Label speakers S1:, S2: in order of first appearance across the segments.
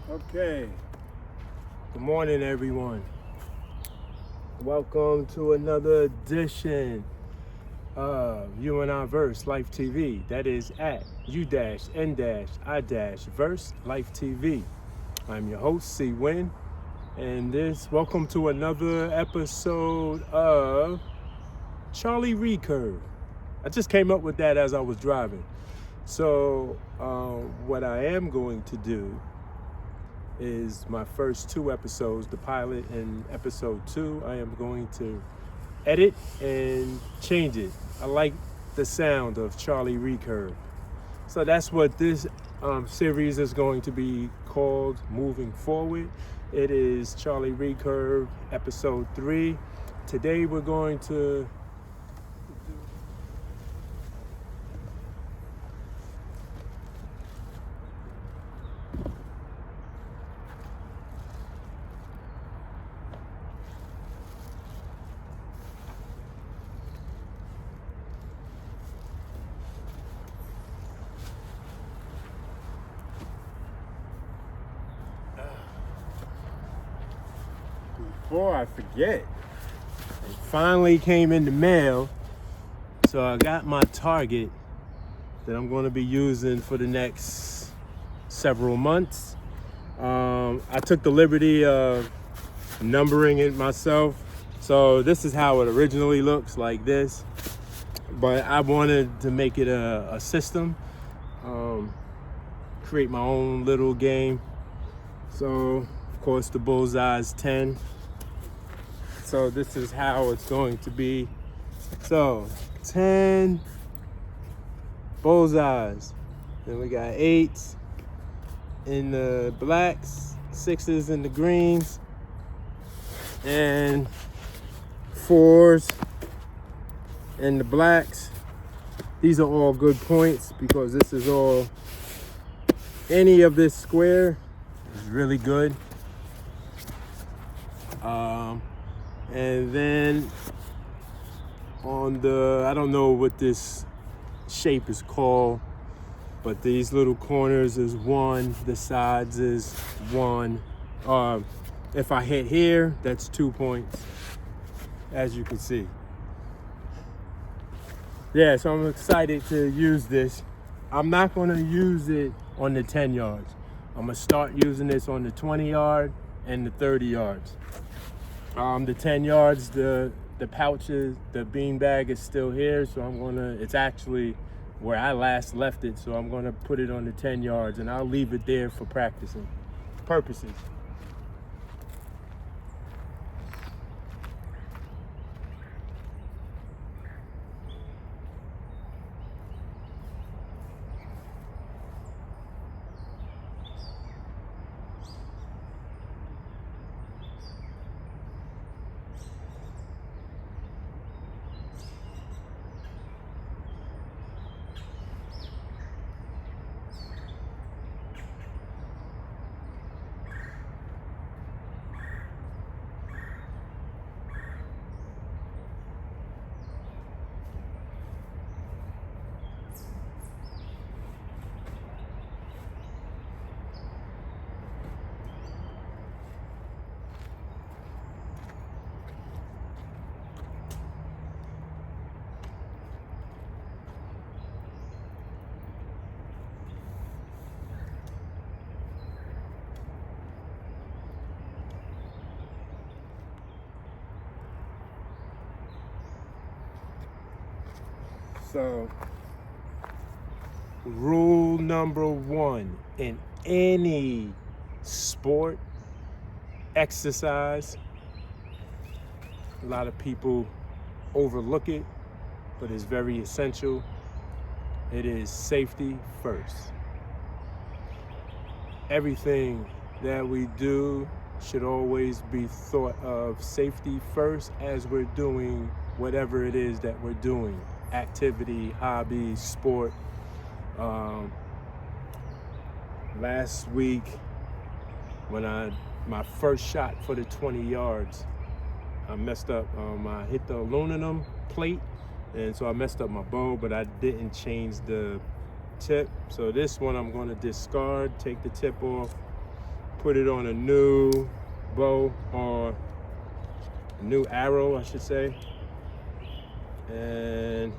S1: Okay. Good morning, everyone. Welcome to another edition of U-N-I-VERSELIFE TV. That is at U-N-I-VERSE Life TV. I'm your host, C-Win, and welcome to another episode of Charlie Recurve. I just came up with that as I was driving. So what I am going to do is my first two episodes, the pilot and episode 2, I am going to edit and change it. I like the sound of Charlie Recurve. So that's what this series is going to be called moving forward. It is Charlie Recurve episode 3. Today we're going to before I forget, it finally came in the mail. So I got my target that I'm going to be using for the next several months. I took the liberty of numbering it myself. So this is how it originally looks, like this. But I wanted to make it a system, create my own little game. So, of course, the bullseye is 10. So this is how it's going to be. So 10 bullseyes. Then we got 8s in the blacks, 6s in the greens, and 4s in the blacks. These are all good points because this is all, any of this square is really good. And then on the, I don't know what this shape is called, but these little corners is 1, the sides is 1. If I hit here, that's 2 points, as you can see. Yeah, so I'm excited to use this. I'm not gonna use it on the 10 yards. I'm gonna start using this on the 20 yard and the 30 yards. The 10 yards, the pouches, the bean bag is still here, so it's actually where I last left it, so I'm gonna put it on the 10 yards and I'll leave it there for practicing purposes. So, rule number 1 in any sport, exercise, a lot of people overlook it, but it's very essential. It is safety first. Everything that we do should always be thought of safety first as we're doing whatever it is that we're doing. Activity, hobby, sport. Last week, when my first shot for the 20 yards, I messed up. I hit the aluminum plate, and so I messed up my bow, but I didn't change the tip. So this one I'm going to discard, take the tip off, put it on a new bow, or a new arrow, I should say. And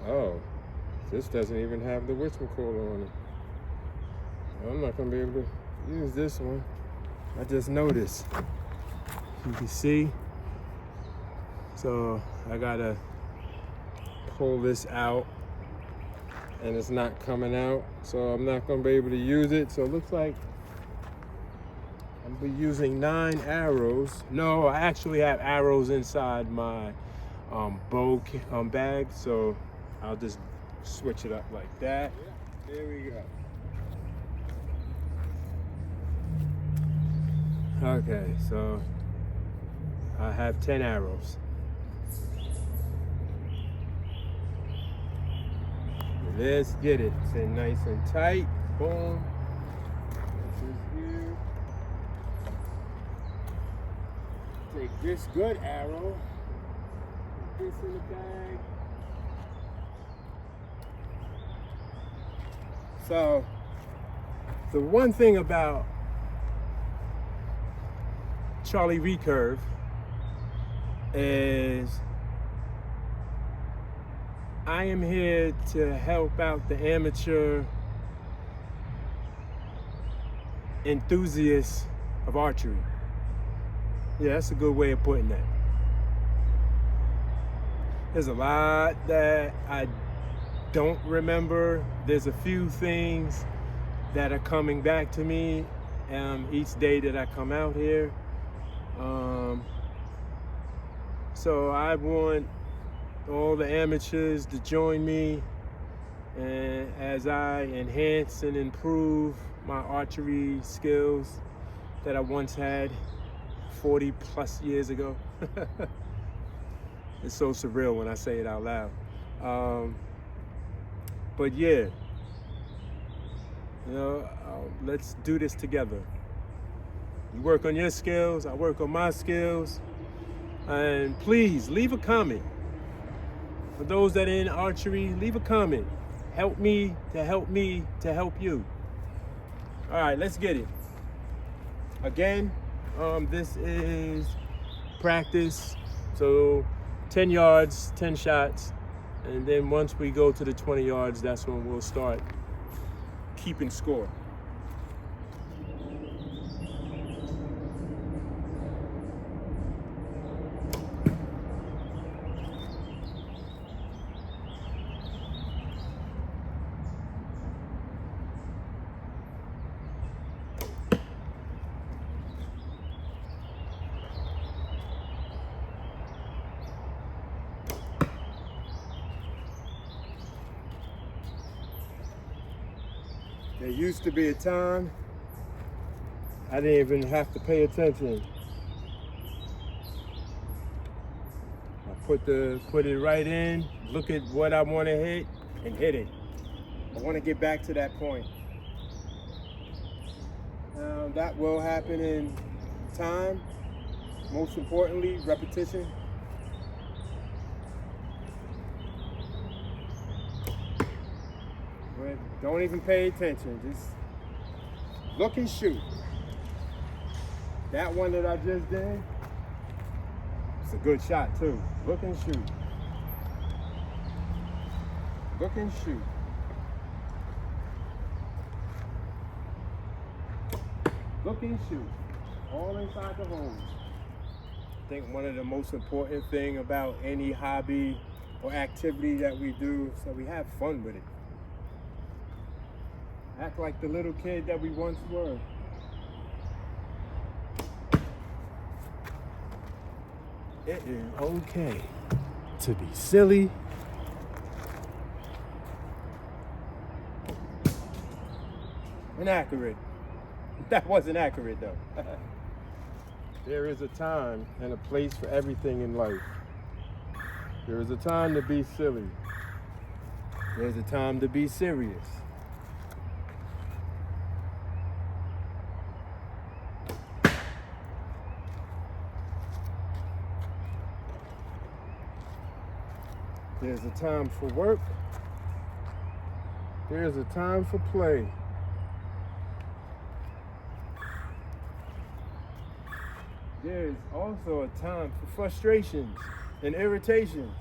S1: oh, this doesn't even have the whatchamacallit on it. I'm not gonna be able to use this one. I just noticed. You can see. So I gotta pull this out, and it's not coming out. So I'm not gonna be able to use it. So it looks like I'm be using 9 arrows. No, I actually have arrows inside my bow bag. So I'll just switch it up like that. There we go. Okay, so I have 10 arrows. Let's get it. Sit nice and tight. Boom. This is here. Take this good arrow. Put this in the bag. So, the one thing about Charlie Recurve is I am here to help out the amateur enthusiasts of archery. Yeah, that's a good way of putting that. There's a lot that I don't remember. There's a few things that are coming back to me each day that I come out here. So I want all the amateurs to join me, and as I enhance and improve my archery skills that I once had 40 plus years ago. It's so surreal when I say it out loud. But yeah, let's do this together. You work on your skills, I work on my skills, and please leave a comment. For those that are in archery, leave a comment. Help me to help me to help you. All right, let's get it. Again, this is practice. So 10 yards, 10 shots. And then once we go to the 20 yards, that's when we'll start keeping score. There used to be a time I didn't even have to pay attention. I put it right in, look at what I want to hit, and hit it. I want to get back to that point. That will happen in time. Most importantly, repetition. But don't even pay attention. Just look and shoot. That one that I just did, it's a good shot too. Look and shoot. Look and shoot. Look and shoot. All inside the hole. I think one of the most important thing about any hobby or activity that we do is that we have fun with it. Act like the little kid that we once were. It is okay to be silly. Inaccurate. That wasn't accurate though. There is a time and a place for everything in life. There is a time to be silly. There's a time to be serious. There's a time for work. There's a time for play. There's also a time for frustrations and irritations.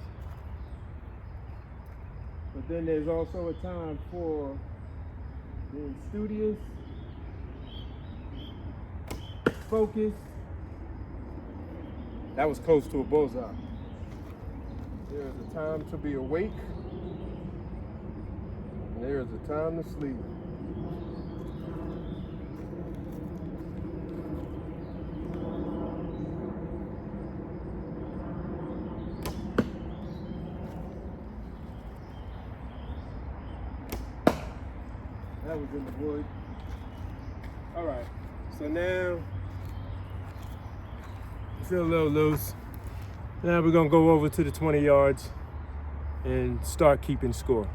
S1: But then there's also a time for being studious, focused. That was close to a bullseye. There's a time to be awake. And there's a time to sleep. That was in the wood. All right, so now I feel a little loose. Now we're gonna go over to the 20 yards and start keeping score.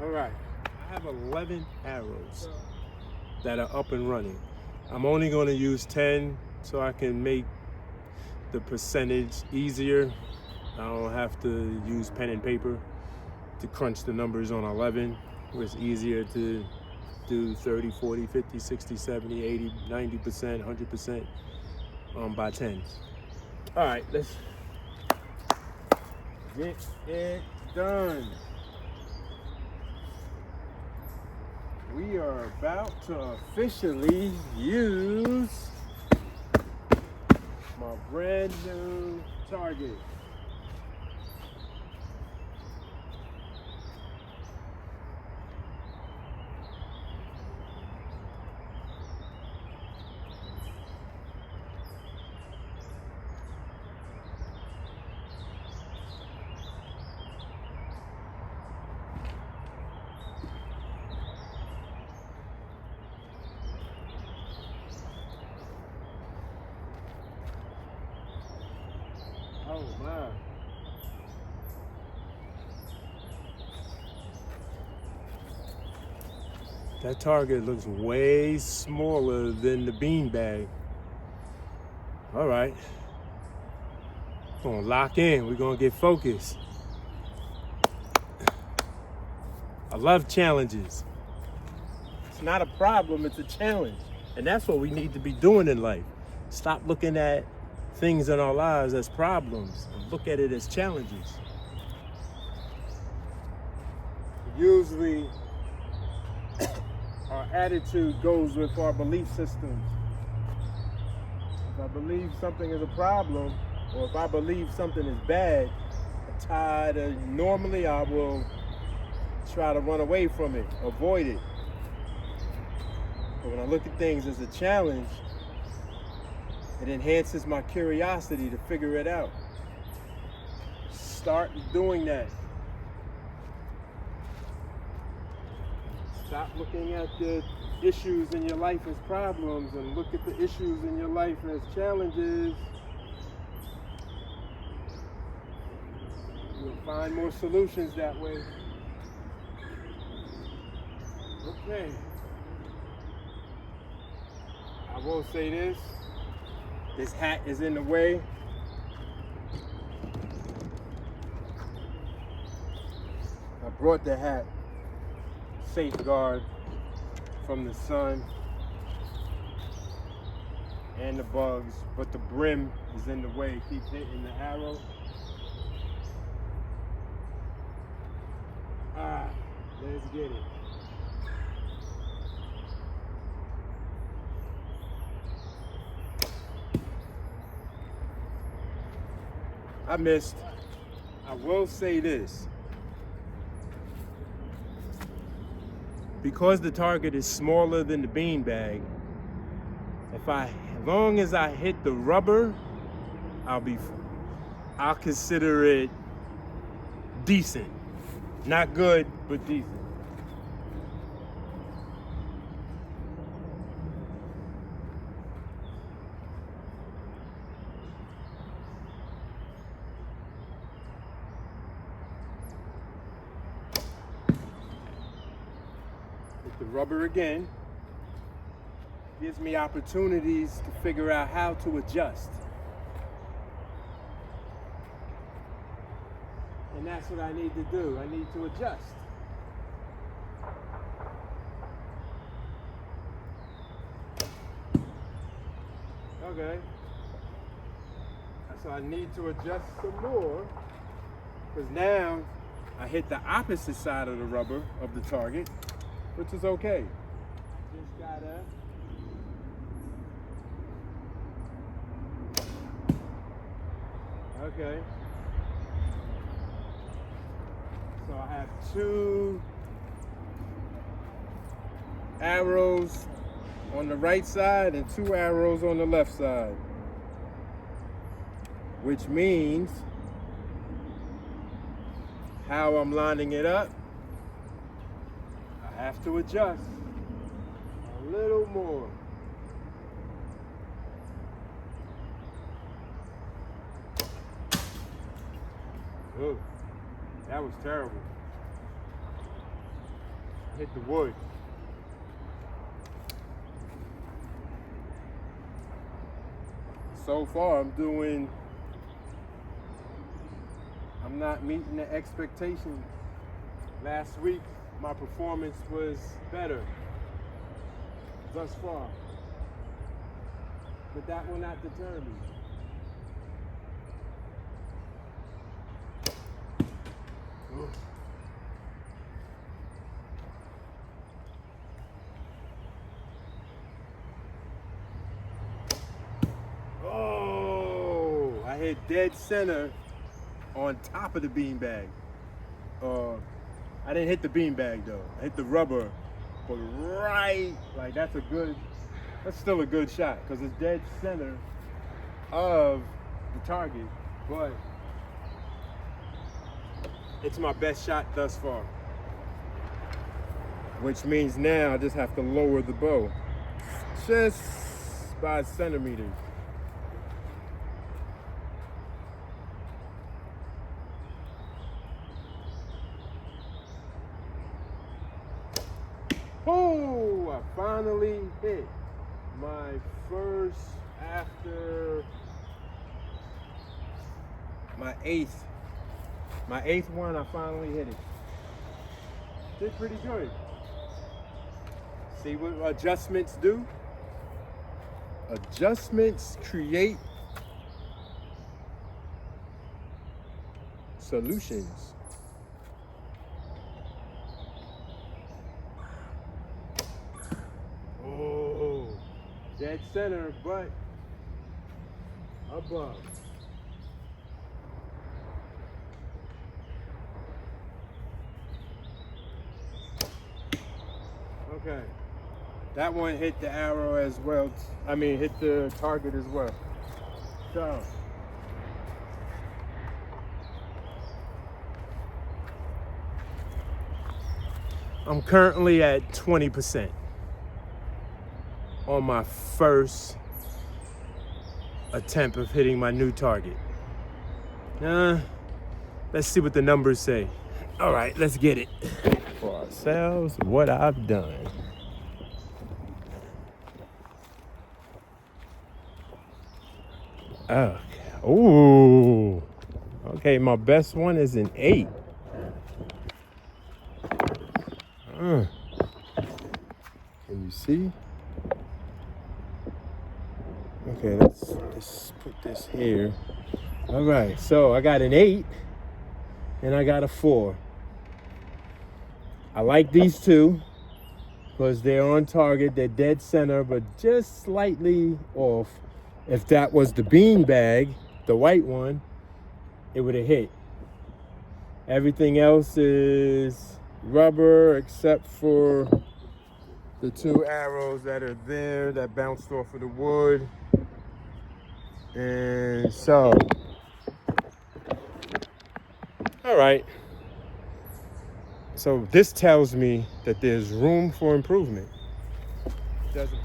S1: All right, I have 11 arrows that are up and running. I'm only going to use 10 so I can make the percentage easier. I don't have to use pen and paper to crunch the numbers on 11. It's easier to do 30, 40, 50, 60, 70, 80, 90%, 100% by 10s. All right, let's get it done. We are about to officially use my brand new target. Oh my. That target looks way smaller than the beanbag. All right. We're gonna lock in. We're gonna get focused. I love challenges. It's not a problem, it's a challenge. And that's what we need to be doing in life. Stop looking at things in our lives as problems and look at it as challenges. Usually, our attitude goes with our belief systems. If I believe something is a problem, or if I believe something is bad, normally I will try to run away from it, avoid it. But when I look at things as a challenge, it enhances my curiosity to figure it out. Start doing that. Stop looking at the issues in your life as problems and look at the issues in your life as challenges. You'll find more solutions that way. Okay. I will say this. This hat is in the way. I brought the hat safeguard from the sun and the bugs, but the brim is in the way. It keeps hitting the arrow. Let's get it. I missed. I will say this. Because the target is smaller than the beanbag, as long as I hit the rubber, I'll consider it decent. Not good, but decent. Hit the rubber again. Gives me opportunities to figure out how to adjust. And that's what I need to do. I need to adjust. Okay. So I need to adjust some more, because now I hit the opposite side of the rubber of the target, which is okay. Just gotta okay. So I have 2 arrows on the right side and 2 arrows on the left side, which means how I'm lining it up, I have to adjust a little more. Ooh, that was terrible. Hit the wood. So far, I'm not meeting the expectations. Last week, my performance was better thus far, but that will not deter me. Oh, I hit dead center on top of the beanbag. I didn't hit the beanbag though. I hit the rubber, but right, like that's still a good shot because it's dead center of the target, but it's my best shot thus far. Which means now I just have to lower the bow just by centimeters. Oh, I finally hit my first after my eighth one. I finally hit it. Did pretty good. See what adjustments do? Adjustments create solutions. Oh, dead center, but above. Okay. That one hit the arrow as well. I mean, hit the target as well. So, I'm currently at 20% on my first attempt of hitting my new target. Let's see what the numbers say. All right, let's get it for ourselves, what I've done. Okay. Ooh. Okay, my best one is an 8. Can you see? Okay, let's put this here. All right, so I got an 8 and I got a 4. I like these two because they're on target, they're dead center, but just slightly off. If that was the bean bag, the white one, it would have hit. Everything else is rubber except for the 2 arrows that are there that bounced off of the wood. And so All right. So this tells me that there's room for improvement. Doesn't.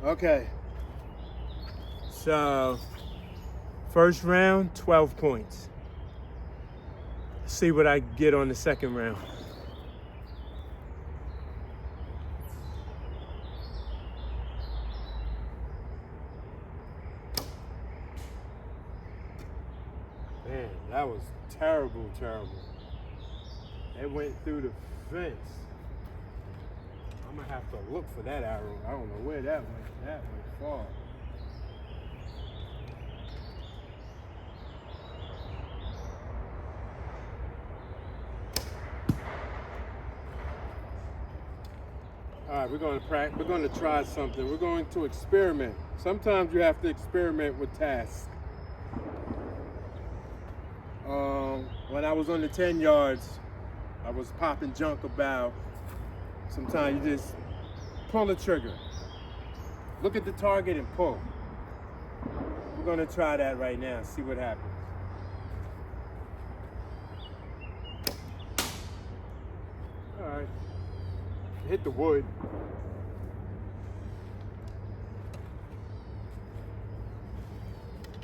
S1: Okay. So, first round, 12 points. See what I get on the second round. Man, that was terrible. It went through the fence. I'm gonna have to look for that arrow. I don't know where that went. That went far. All right, we're going to try something. We're going to experiment. Sometimes you have to experiment with tasks. When I was on the 10 yards, I was popping junk about. Sometimes you just pull the trigger. Look at the target and pull. We're going to try that right now, see what happens. All right. Hit the wood.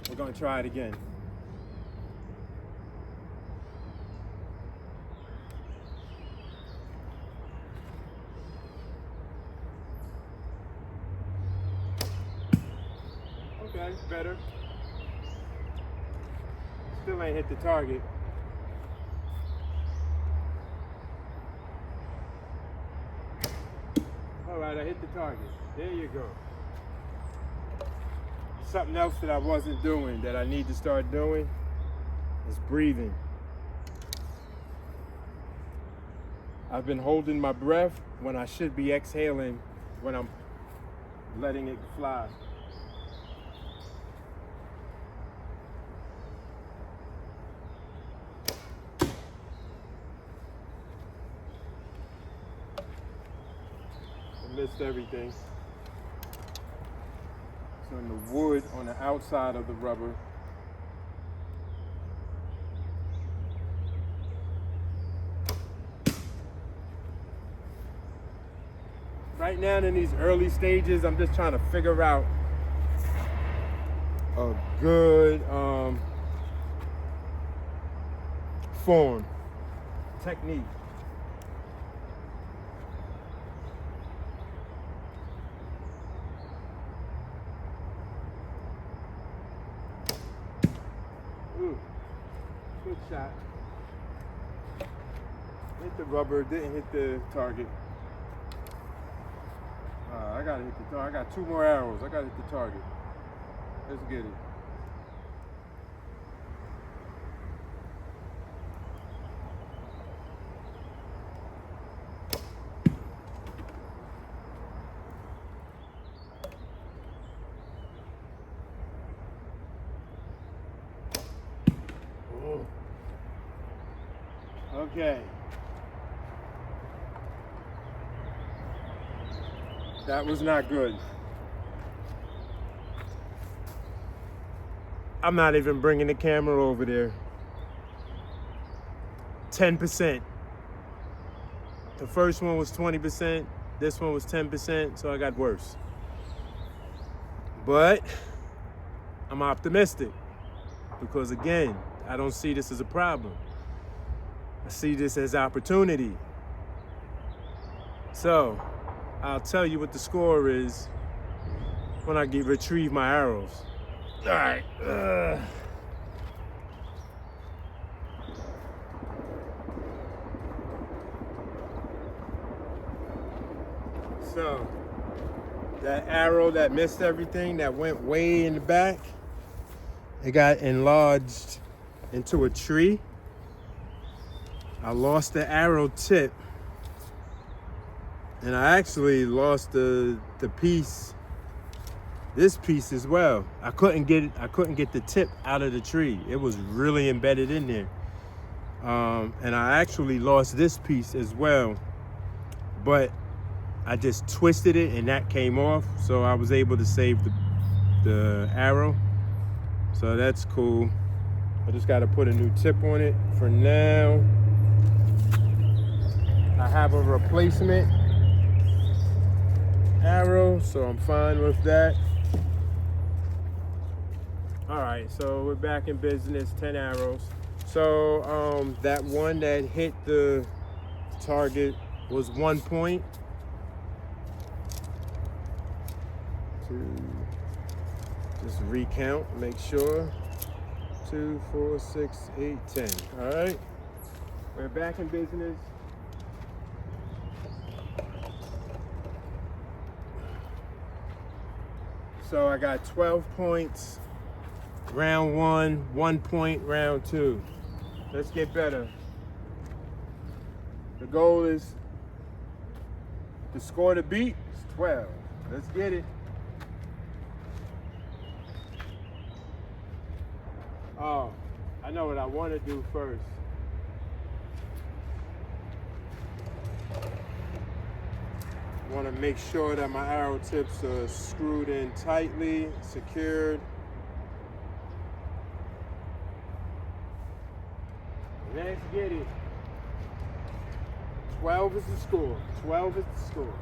S1: We're going to try it again. Okay, better. Still ain't hit the target. All right, I hit the target. There you go. Something else that I wasn't doing that I need to start doing is breathing. I've been holding my breath when I should be exhaling when I'm letting it fly. Missed everything. So in the wood on the outside of the rubber. Right now in these early stages, I'm just trying to figure out a good form, technique. Good shot. Hit the rubber, didn't hit the target. I gotta hit the target. I got 2 more arrows. I gotta hit the target. Let's get it. Okay. That was not good. I'm not even bringing the camera over there. 10%. The first one was 20%. This one was 10%, so I got worse. But I'm optimistic because, again, I don't see this as a problem. I see this as opportunity. So I'll tell you what the score is when I retrieve my arrows. All right. So that arrow that missed everything, that went way in the back, it got enlarged into a tree. I lost the arrow tip, and I actually lost the piece, this piece as well. I couldn't get the tip out of the tree. It was really embedded in there. And I actually lost this piece as well, but I just twisted it and that came off, so I was able to save the arrow. So that's cool. I just got to put a new tip on it. For now, I have a replacement arrow, so I'm fine with that. All right, so we're back in business, 10 arrows. So that one that hit the target was 1 point. Just recount, make sure. 2, 4, 6, 8, 10. All right, we're back in business. So I got 12 points round 1, 1 point round 2. Let's get better. The goal is to score the beat. It's 12. Let's get it. Oh, I know what I want to do first. I want to make sure that my arrow tips are screwed in tightly, secured. Let's get it. 12 is the score. 12 is the score.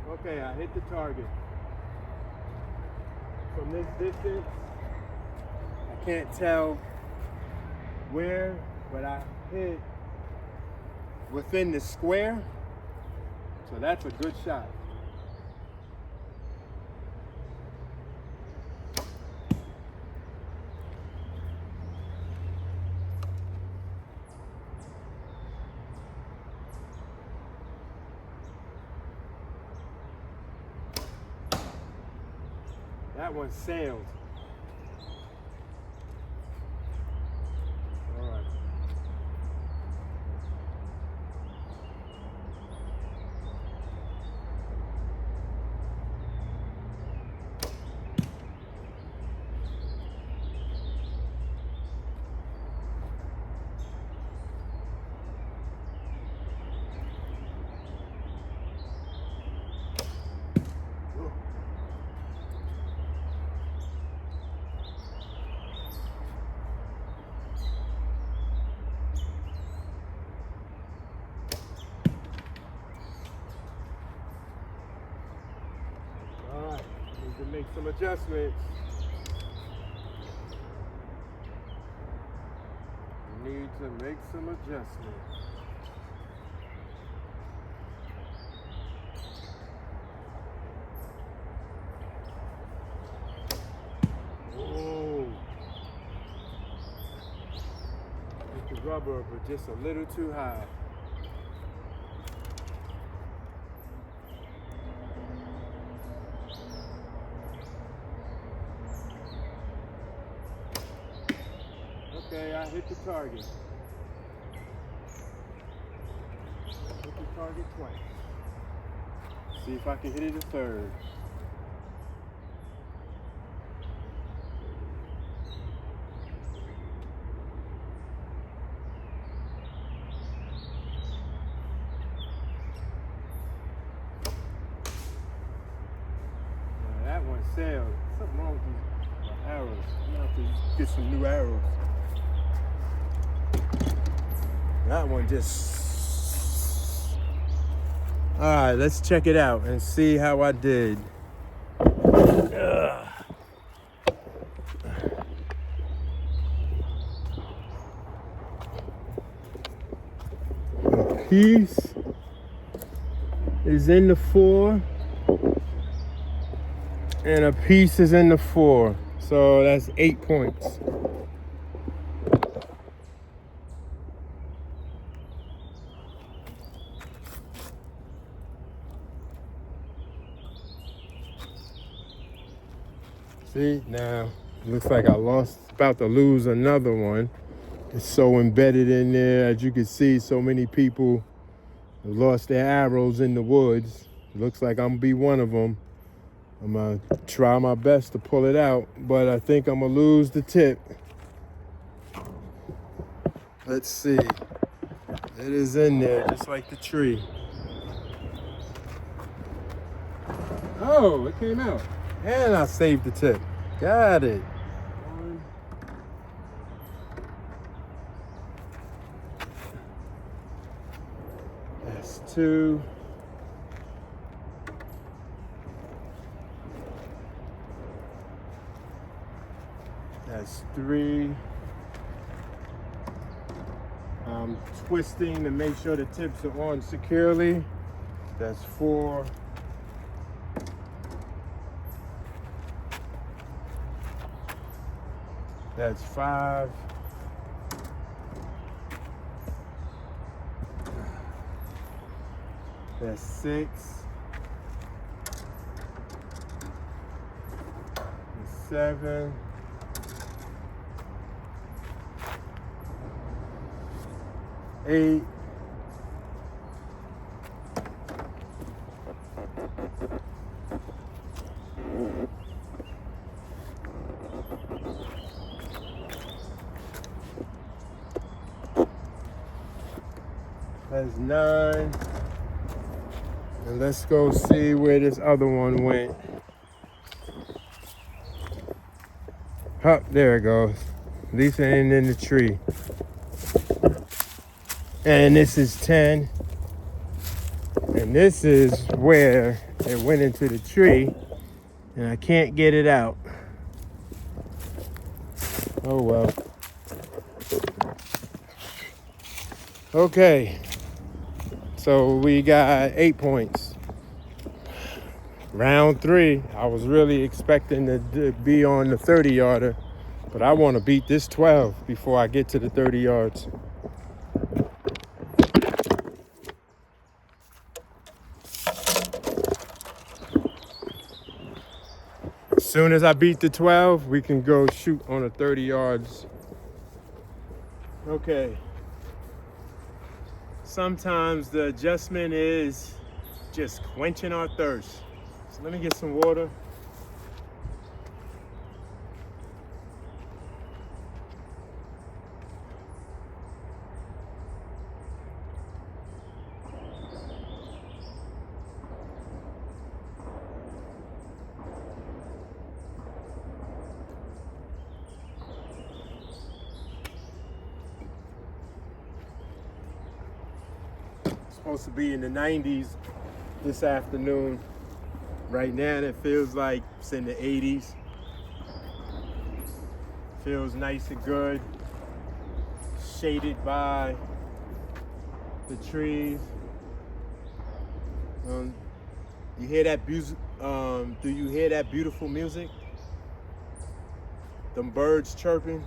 S1: Okay, I hit the target. From this distance, I can't tell where, but I hit within the square, so that's a good shot. That one sailed. All right. To make some adjustments. Need to make some adjustments. Oh, hit the rubber, but just a little too high. Okay, I hit the target. Hit the target twice. See if I can hit it a third. Now that one sailed. Something wrong with these arrows. I'm gonna have to get some new arrows. That one just... All right, let's check it out and see how I did. A piece is in the 4, and a piece is in the 4. So that's 8 points. See, now looks like I about to lose another one. It's so embedded in there. As you can see, so many people lost their arrows in the woods. Looks like I'm gonna be one of them. I'm gonna try my best to pull it out, but I think I'm gonna lose the tip. Let's see. It is in there, just like the tree. Oh, it came out. And I saved the tip. Got it. That's 2. That's 3. I'm twisting to make sure the tips are on securely. That's 4. That's 5. That's 6. That's 7. 8. That's 9. And let's go see where this other one went. Oh, there it goes. At least it ain't in the tree. And this is 10. And this is where it went into the tree. And I can't get it out. Oh well. Okay. So we got 8 points. Round 3. I was really expecting to be on the 30-yarder. But I want to beat this 12 before I get to the 30 yards. As soon as I beat the 12, we can go shoot on the 30 yards. Okay. Sometimes the adjustment is just quenching our thirst. So let me get some water. Supposed to be in the 90s this afternoon. Right now it feels like it's in the 80s. Feels nice and good. Shaded by the trees. You hear that music? Do you hear that beautiful music? Them birds chirping.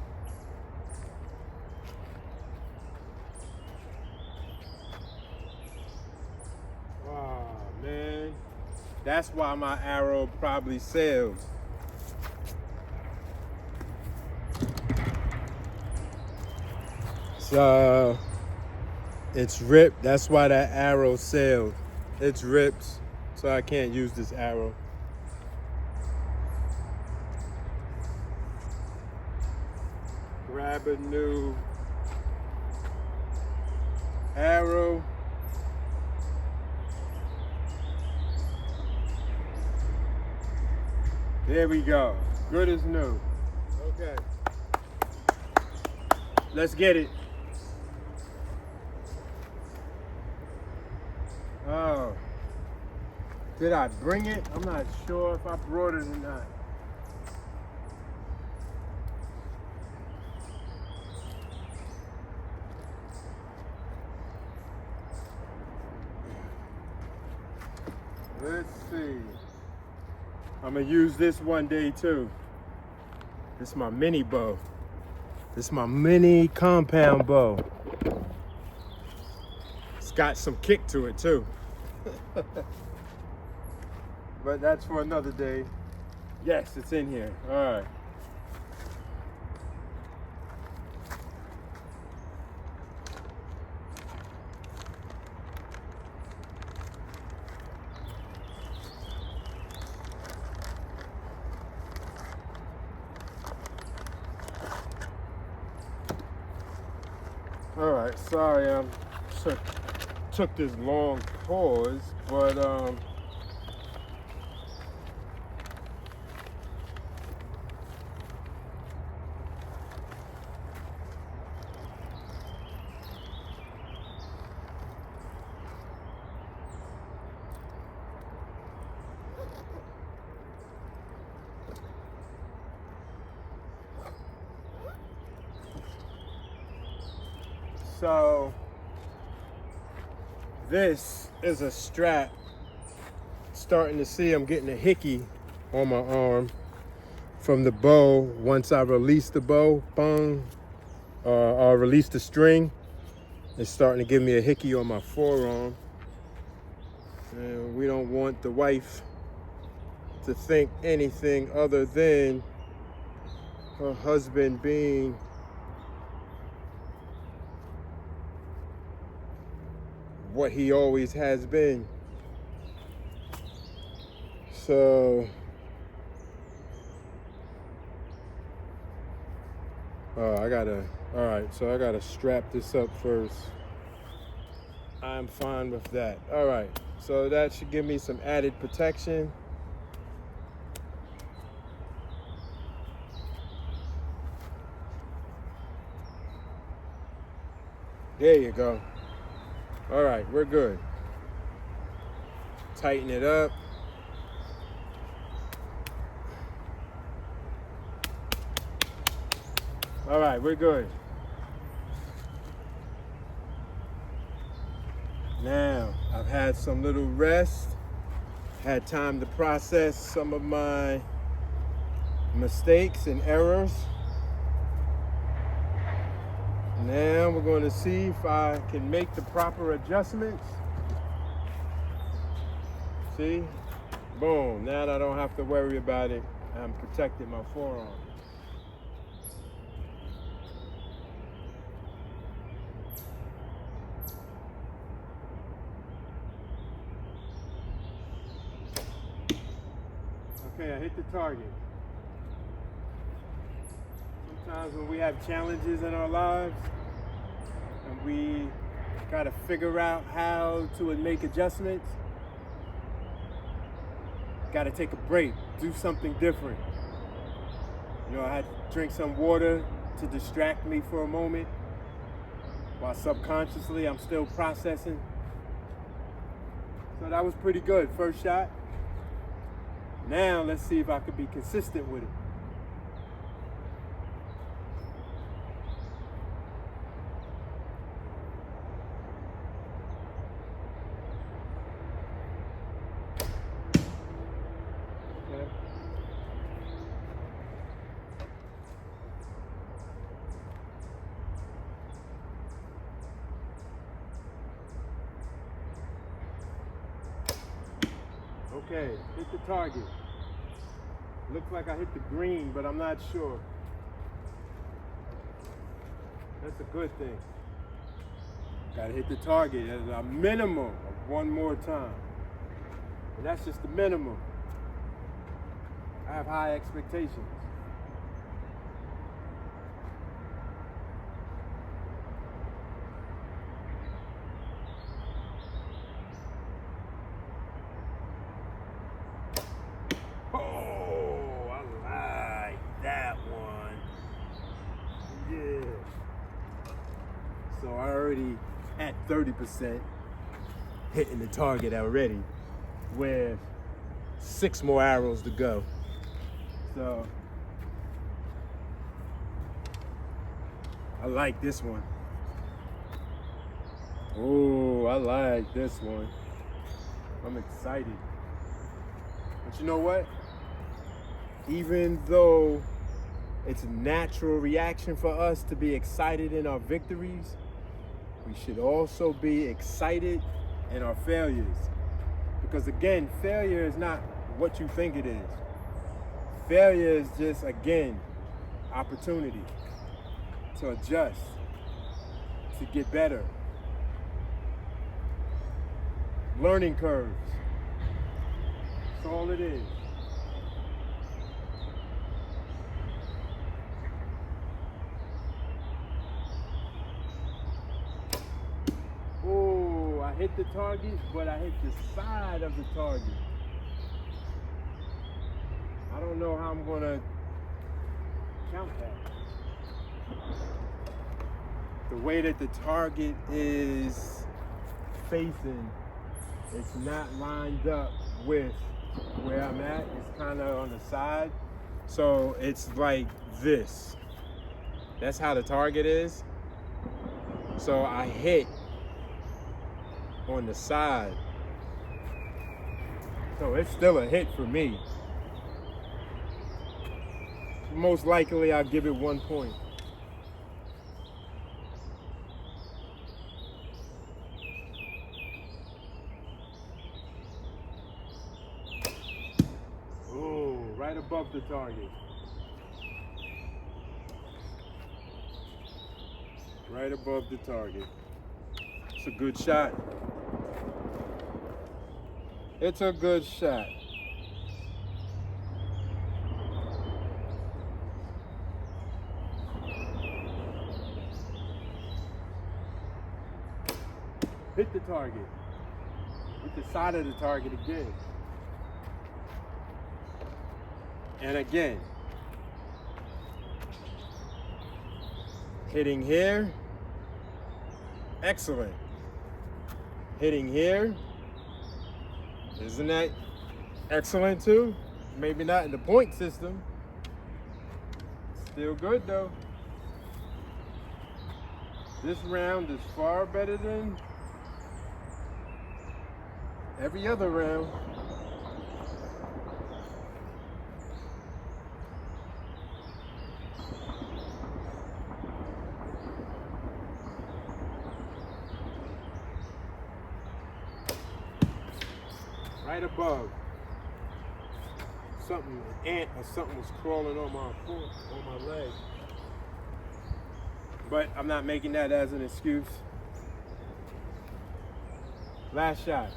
S1: That's why my arrow probably sailed. So it's ripped. That's why that arrow sailed. It's ripped, so I can't use this arrow. Grab a new arrow. There we go. Good as new. Okay. Let's get it. Oh. Did I bring it? I'm not sure if I brought it or not. Let's see. I'm gonna use this one day too. This is my mini bow. This is my mini compound bow. It's got some kick to it too. But that's for another day. Yes, it's in here. All right. All right, sorry I took this long pause, but so this is a strap. Starting to see I'm getting a hickey on my arm from the bow. Once I release the bow, boom, or release the string, it's starting to give me a hickey on my forearm. And we don't want the wife to think anything other than her husband being what he always has been. So all right, so I gotta strap this up first. I'm fine with that. All right, so that should give me some added protection. There you go. All right, we're good. Tighten it up. All right, we're good. Now, I've had some little rest, had time to process some of my mistakes and errors. Now we're going to see if I can make the proper adjustments. See? Boom. Now I don't have to worry about it. I'm protecting my forearm. Okay, I hit the target. Sometimes when we have challenges in our lives and we got to figure out how to make adjustments, got to take a break, do something different. You know, I had to drink some water to distract me for a moment while subconsciously I'm still processing. So that was pretty good, first shot. Now let's see if I could be consistent with it. Okay, hit the target. Looks like I hit the green, but I'm not sure. That's a good thing. Gotta hit the target at a minimum of one more time. And that's just the minimum. I have high expectations. Oh, I like that one. So I already at 30%, hitting the target already, with 6 more arrows to go. So I like this one. Oh, I like this one. I'm excited. But you know what? Even though it's a natural reaction for us to be excited in our victories, we should also be excited in our failures. Because again, failure is not what you think it is. Failure is just, again, opportunity to adjust, to get better. Learning curves. That's all it is. Oh, I hit the target, but I hit the side of the target. I don't know how I'm gonna count that. The way that the target is facing, it's not lined up with where I'm at. It's kind of on the side. So it's like this. That's how the target is. So I hit on the side. So it's still a hit for me. Most likely I'll give it 1 point. Oh, right above the target. Right above the target. It's a good shot. It's a good shot. Hit the target. Hit the side of the target again. And again. Hitting here. Excellent. Hitting here. Isn't that excellent too? Maybe not in the point system. Still good though. This round is far better than every other round. Right above. Something, an ant or something was crawling on my foot, on my leg. But I'm not making that as an excuse. Last shot.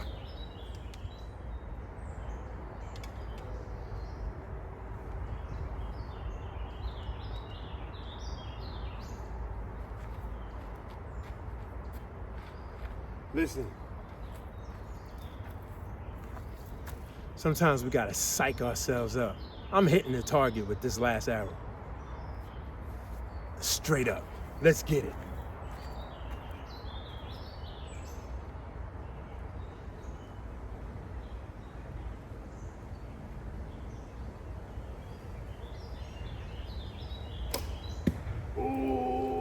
S1: Listen. Sometimes we gotta psych ourselves up. I'm hitting the target with this last arrow. Straight up. Let's get it. Ooh.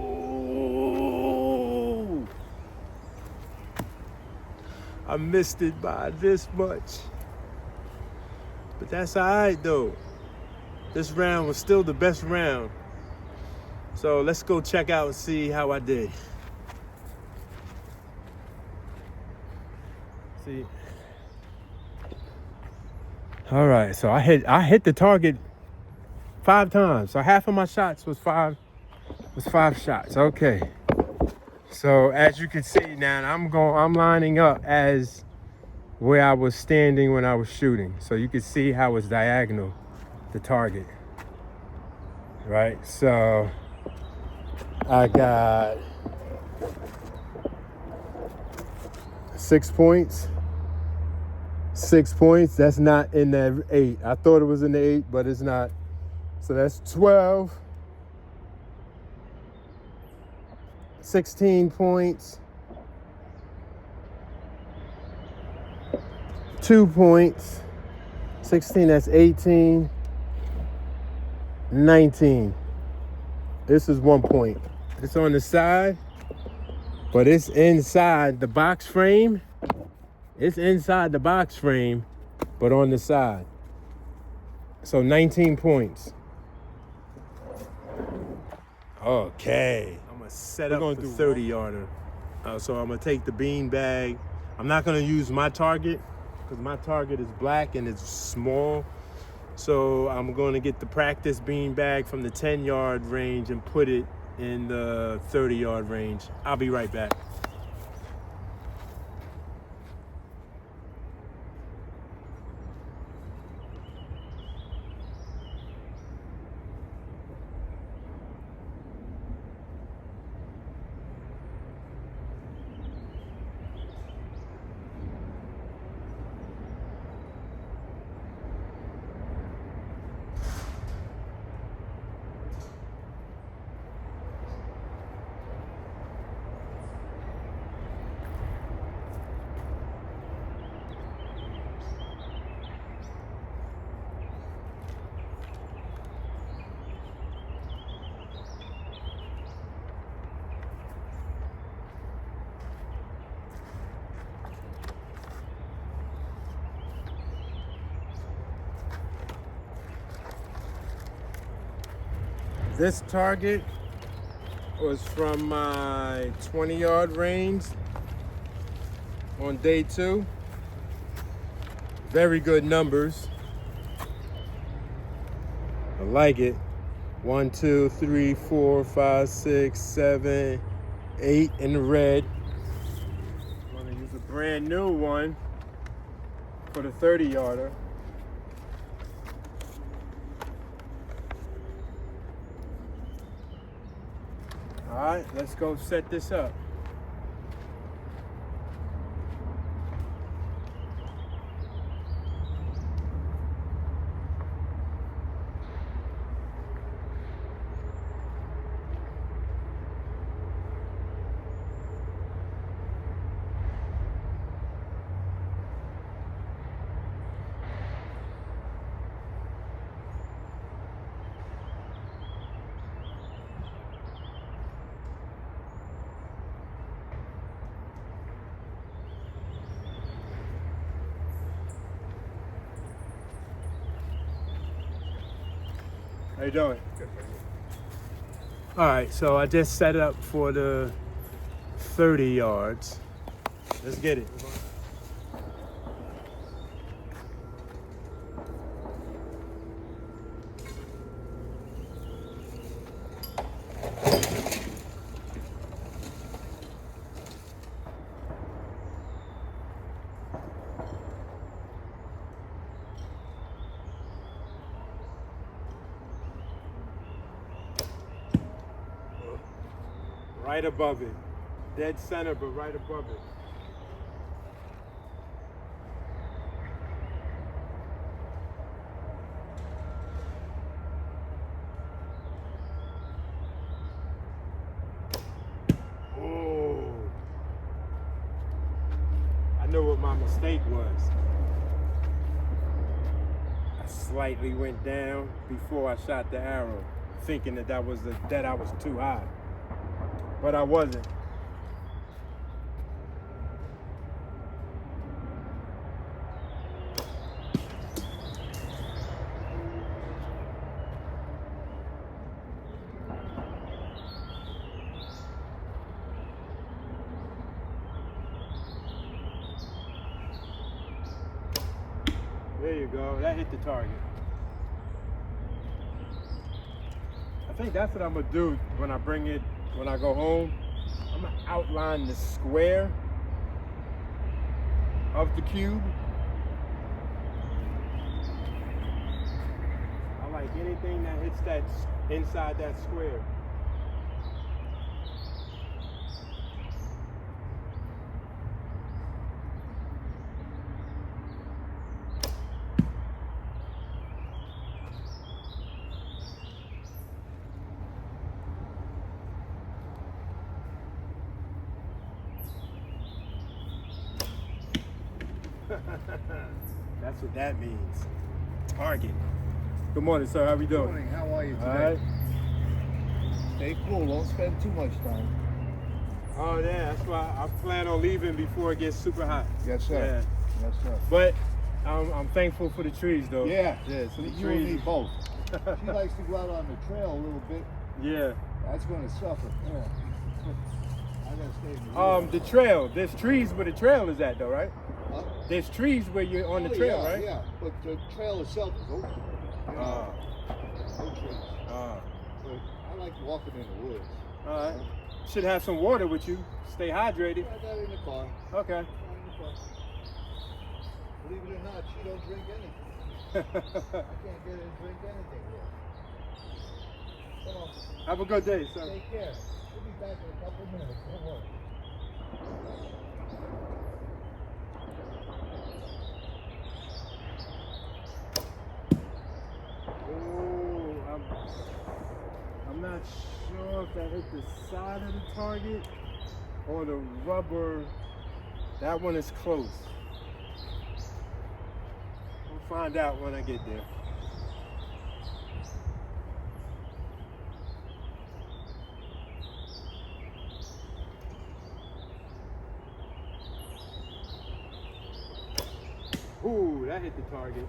S1: I missed it by this much. But that's all right though. This round was still the best round. So let's go check out and see how I did. See. All right, so I hit the target 5 times. So half of my shots was five shots. Okay. So as you can see now, I'm lining up as where I was standing when I was shooting. So you can see how it's diagonal, the target. Right? So I got 6 points. 6 points. That's not in the 8. I thought it was in the 8, but it's not. So that's 12. 16 points. 2 points. 16, that's 18. 19. This is 1 point. It's on the side, but it's inside the box frame. It's inside the box frame, but on the side. So 19 points. Okay. I'm going to set up the 30-yarder. So I'm going to take the bean bag. I'm not going to use my target because my target is black and it's small. So I'm going to get the practice bean bag from the 10-yard range and put it in the 30-yard range. I'll be right back. This target was from my 20-yard range on day 2. Very good numbers. I like it. 1, 2, 3, 4, 5, 6, 7, 8 in the red. I'm gonna use a brand new one for the 30-yarder. All right, let's go set this up. How you doing? Good. All right, so I just set up for the 30 yards. Let's get it. Right above it. Dead center, but right above it. Oh. I know what my mistake was. I slightly went down before I shot the arrow, thinking that I was too high. But I wasn't. There you go, that hit the target. I think that's what I'm gonna do when I go home. I'm gonna outline the square of the cube. I like anything that hits that inside that square. That's what that means. Target. Good morning, sir. How we doing?
S2: Good morning. How are you today?
S1: All right.
S2: Stay cool. Don't spend too much time.
S1: Oh, yeah. That's why I plan on leaving before it gets super hot.
S2: Yes, sir.
S1: Yeah.
S2: Yes, sir.
S1: But I'm thankful for the trees, though.
S2: Yeah.
S1: Yeah. So the
S2: You and me
S1: trees.
S2: both. She likes to go out on the trail a little bit.
S1: Yeah.
S2: That's going to suffer. Yeah. I gotta stay in the
S1: The trail. There's trees where the trail is at, though, right?
S2: Huh?
S1: There's trees where you're on the trail,
S2: yeah,
S1: right?
S2: Yeah, but the trail itself is open.
S1: Ah.
S2: No trees.
S1: Ah.
S2: But I like walking in the woods.
S1: All right. Should have some water with you. Stay hydrated.
S2: I got it in the car.
S1: Okay.
S2: In the car. Believe it or not, she don't drink anything. I can't get her to drink anything yet. Come on.
S1: Have a good day, sir.
S2: Take care. We'll be back in a couple minutes. Don't worry.
S1: Oh, I'm not sure if that hit the side of the target or the rubber. That one is close. We'll find out when I get there. Ooh, that hit the target.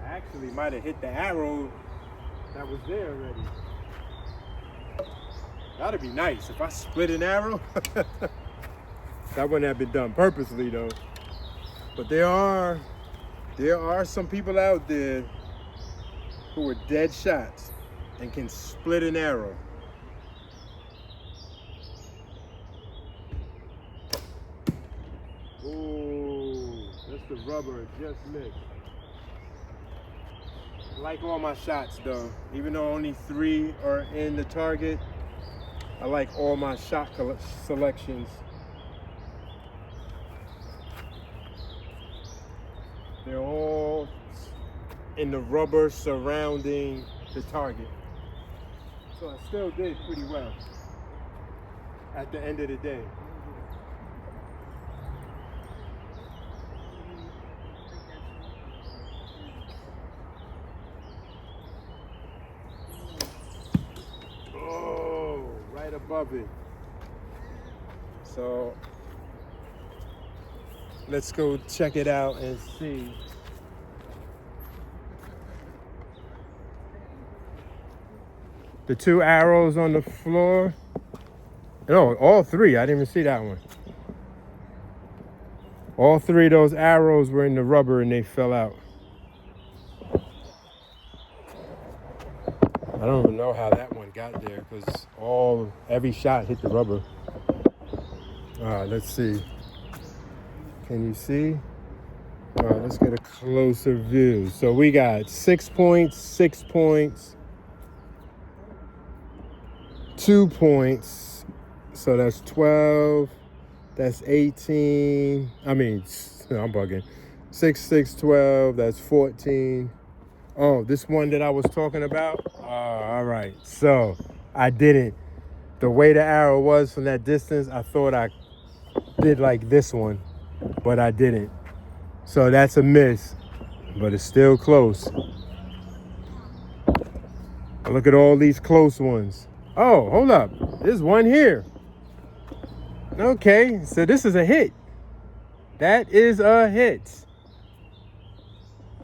S1: Actually might have hit the arrow that was there already. That'd be nice if I split an arrow. That wouldn't have been done purposely though. But there are some people out there who are dead shots and can split an arrow. Ooh, that's the rubber, it just missed. I like all my shots though. Even though only 3 are in the target, I like all my shot selections. They're all in the rubber surrounding the target. So I still did pretty well at the end of the day. Above it. So let's go check it out and see. The 2 arrows on the floor. No, all 3. I didn't even see that one. All 3 of those arrows were in the rubber and they fell out. I don't even know how that one got there because every shot hit the rubber. All right, let's see. Can you see? All right, let's get a closer view. So we got 6 points, 6 points, 2 points. So that's 12. That's 18. I'm bugging. 6, 6, 12. That's 14. Oh, this one that I was talking about? All right. So I didn't. The way the arrow was from that distance, I thought I did like this one, but I didn't. So that's a miss, but it's still close. Look at all these close ones. Oh, hold up. There's one here. Okay, so this is a hit. That is a hit.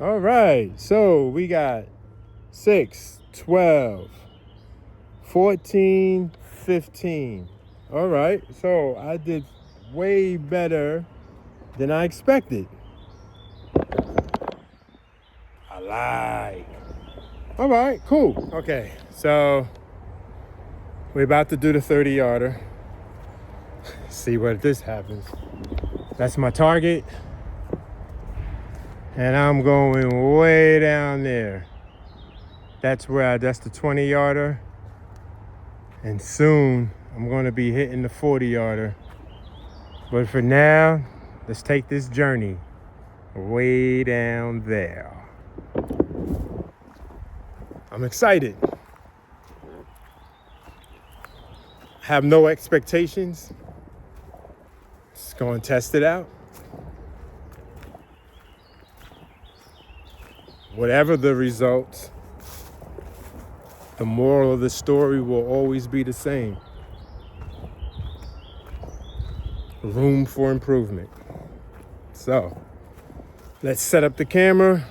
S1: All right, so we got 6, 12, 14, 15. All right, so I did way better than I expected. I like. All right, cool. Okay, so we're about to do the 30-yarder. See what this happens. That's my target. And I'm going way down there. That's the 20-yarder. And soon I'm going to be hitting the 40-yarder. But for now, let's take this journey way down there. I'm excited. Have no expectations. Just going to test it out. whatever the results, the moral of the story will always be the same. Room for improvement. So, let's set up the camera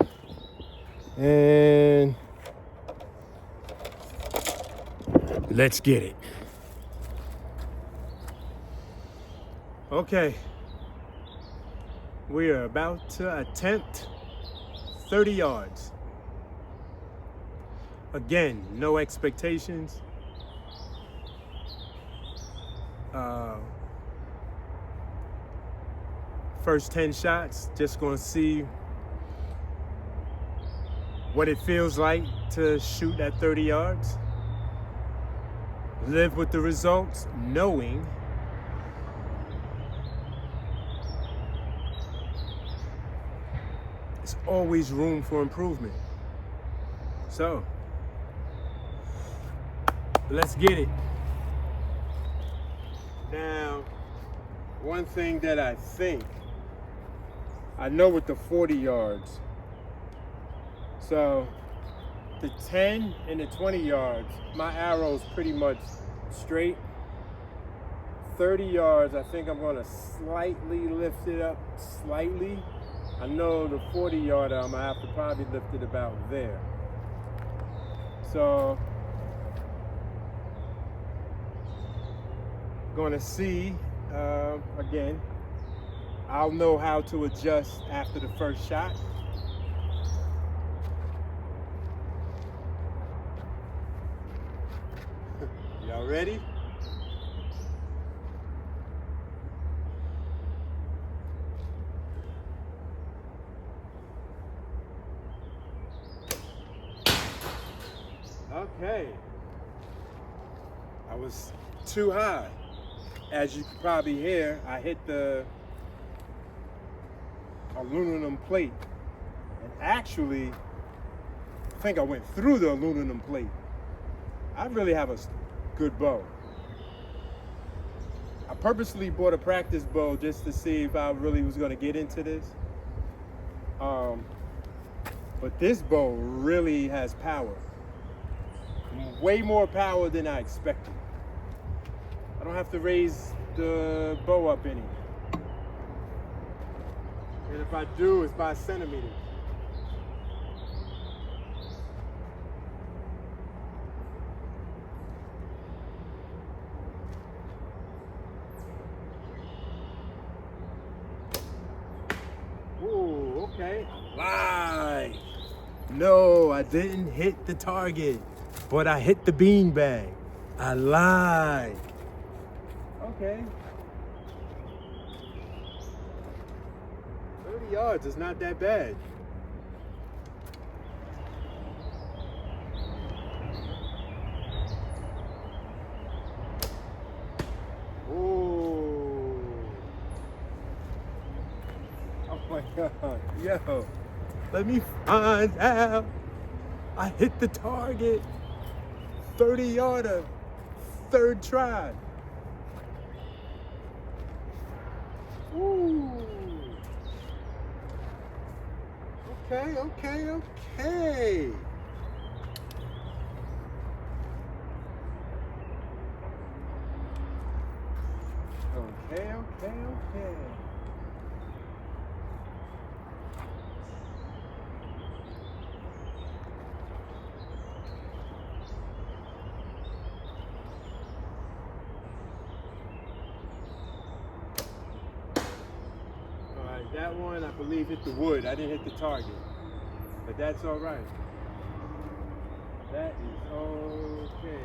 S1: and let's get it. Okay. We are about to attempt 30 yards. Again, no expectations. First 10 shots, just gonna see what it feels like to shoot at 30 yards. Live with the results, knowing there's always room for improvement. So, let's get it. Now, one thing that I know with the 40 yards. So, the 10 and the 20 yards, my arrow's pretty much straight. 30 yards, I think I'm gonna slightly lift it up, slightly. I know the 40 yarder, I'm gonna have to probably lift it about there. So, gonna see, again, I'll know how to adjust after the first shot. Y'all ready? Okay. I was too high. As you can probably hear, I hit the aluminum plate. And actually, I think I went through the aluminum plate. I really have a good bow. I purposely bought a practice bow just to see if I really was gonna get into this. But this bow really has power. Way more power than I expected. I don't have to raise the bow up any. And if I do, it's by centimeters. Ooh, okay. Lied. No, I didn't hit the target, but I hit the beanbag. I lied. Okay. 30 yards is not that bad. Ooh. Oh my God. Yo. Let me find out. I hit the target. 30 yarder. Third try. Ooh. Okay, okay, okay. Okay, okay, okay. That one, I believe, hit the wood. I didn't hit the target. But that's all right. That is okay.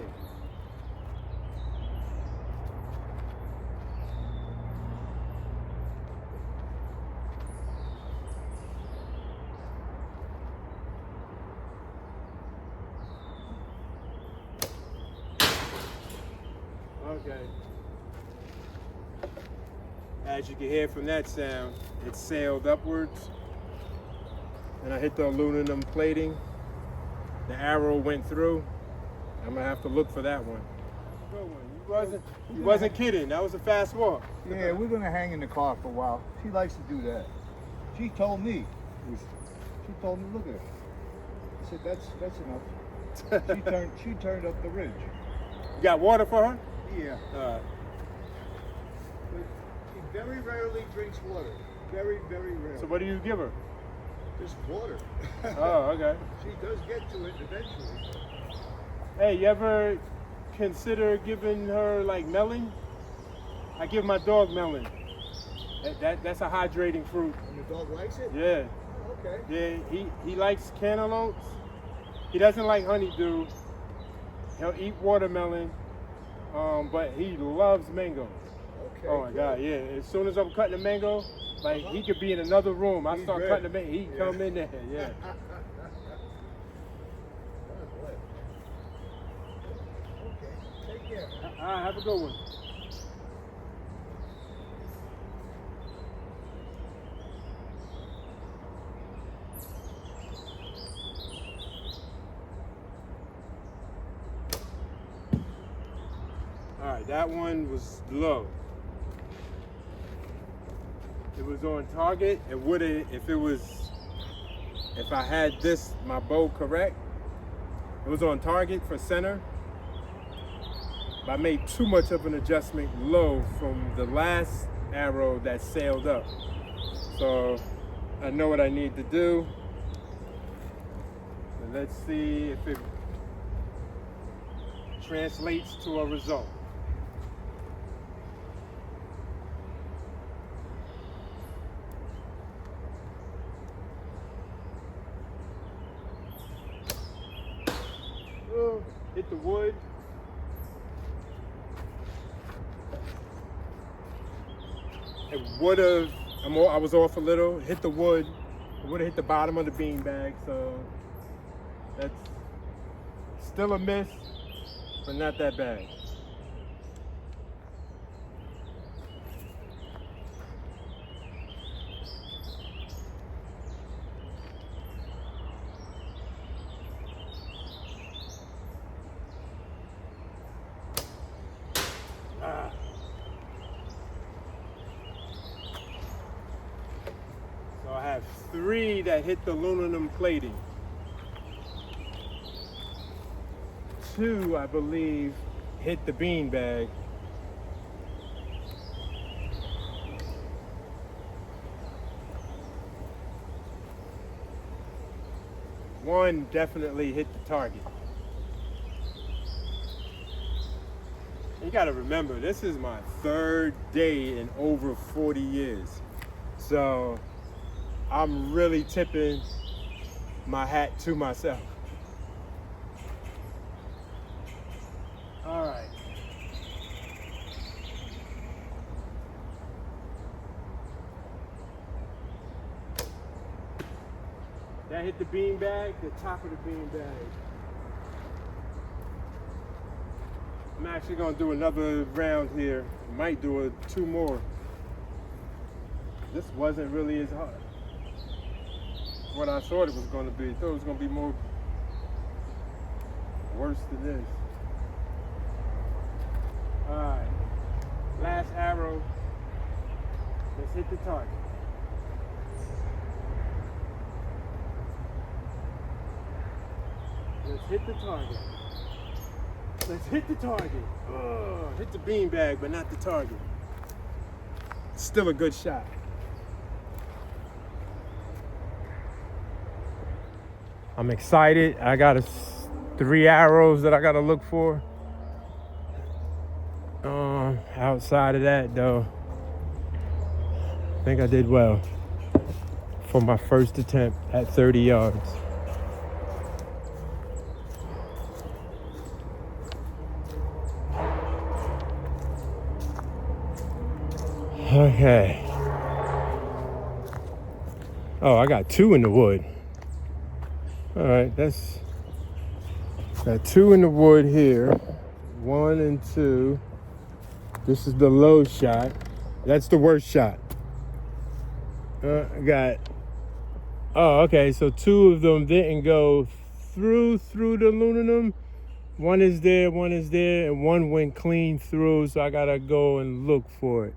S1: Okay. As you can hear from that sound, it sailed upwards. And I hit the aluminum plating. The arrow went through. I'm gonna have to look for that one. You wasn't kidding. That was a fast walk.
S2: Yeah, we're gonna hang in the car for a while. She likes to do that. She told me. She told me, look at her. said, that's enough. She turned up the ridge.
S1: You got water for her?
S2: Yeah.
S1: Alright.
S2: But he very rarely drinks water. Very, very rarely.
S1: So what do you give her?
S2: Just water.
S1: Oh, okay.
S2: She does get to it eventually.
S1: Hey, you ever consider giving her like melon? I give my dog melon. That's a hydrating fruit.
S2: And the dog likes it?
S1: Yeah.
S2: Oh, okay.
S1: Yeah, he likes cantaloupes. He doesn't like honeydew. He'll eat watermelon, but he loves mango.
S2: Okay.
S1: Oh my
S2: good.
S1: God, yeah. As soon as I'm cutting the mango, like he could be in another room. I
S2: He's
S1: start
S2: ready.
S1: cutting the mango, he come in there. Yeah.
S2: God bless. Okay. Take care.
S1: All right, have a good one. All right, that one was low. It was on target. It would have, if I had my bow correct, it was on target for center. But I made too much of an adjustment low from the last arrow that sailed up. So I know what I need to do. And let's see if it translates to a result. Hit the wood. It would have, I was off a little, hit the wood. It would have hit the bottom of the beanbag, so that's still a miss, but not that bad. So I have 3 that hit the aluminum plating. 2, I believe, hit the beanbag. One definitely hit the target. You gotta remember, this is my 3rd day in over 40 years. So I'm really tipping my hat to myself. All right. That hit the beanbag, the top of the beanbag. I'm actually gonna do another round here. Might do 2 more. This wasn't really as hard what I thought it was gonna be. I thought it was gonna be more worse than this. All right, last arrow. Let's hit the target. Let's hit the target. Let's hit the target. Oh, hit the beanbag, but not the target. Still a good shot. I'm excited. I got 3 arrows that I gotta look for. Outside of that, though, I think I did well for my first attempt at 30 yards. Okay. Oh, I got 2 in the wood. All right, got 2 in the wood here. 1 and 2. This is the low shot. That's the worst shot. Oh, okay, so 2 of them didn't go through the aluminum. 1 is there, and 1 went clean through, so I gotta go and look for it.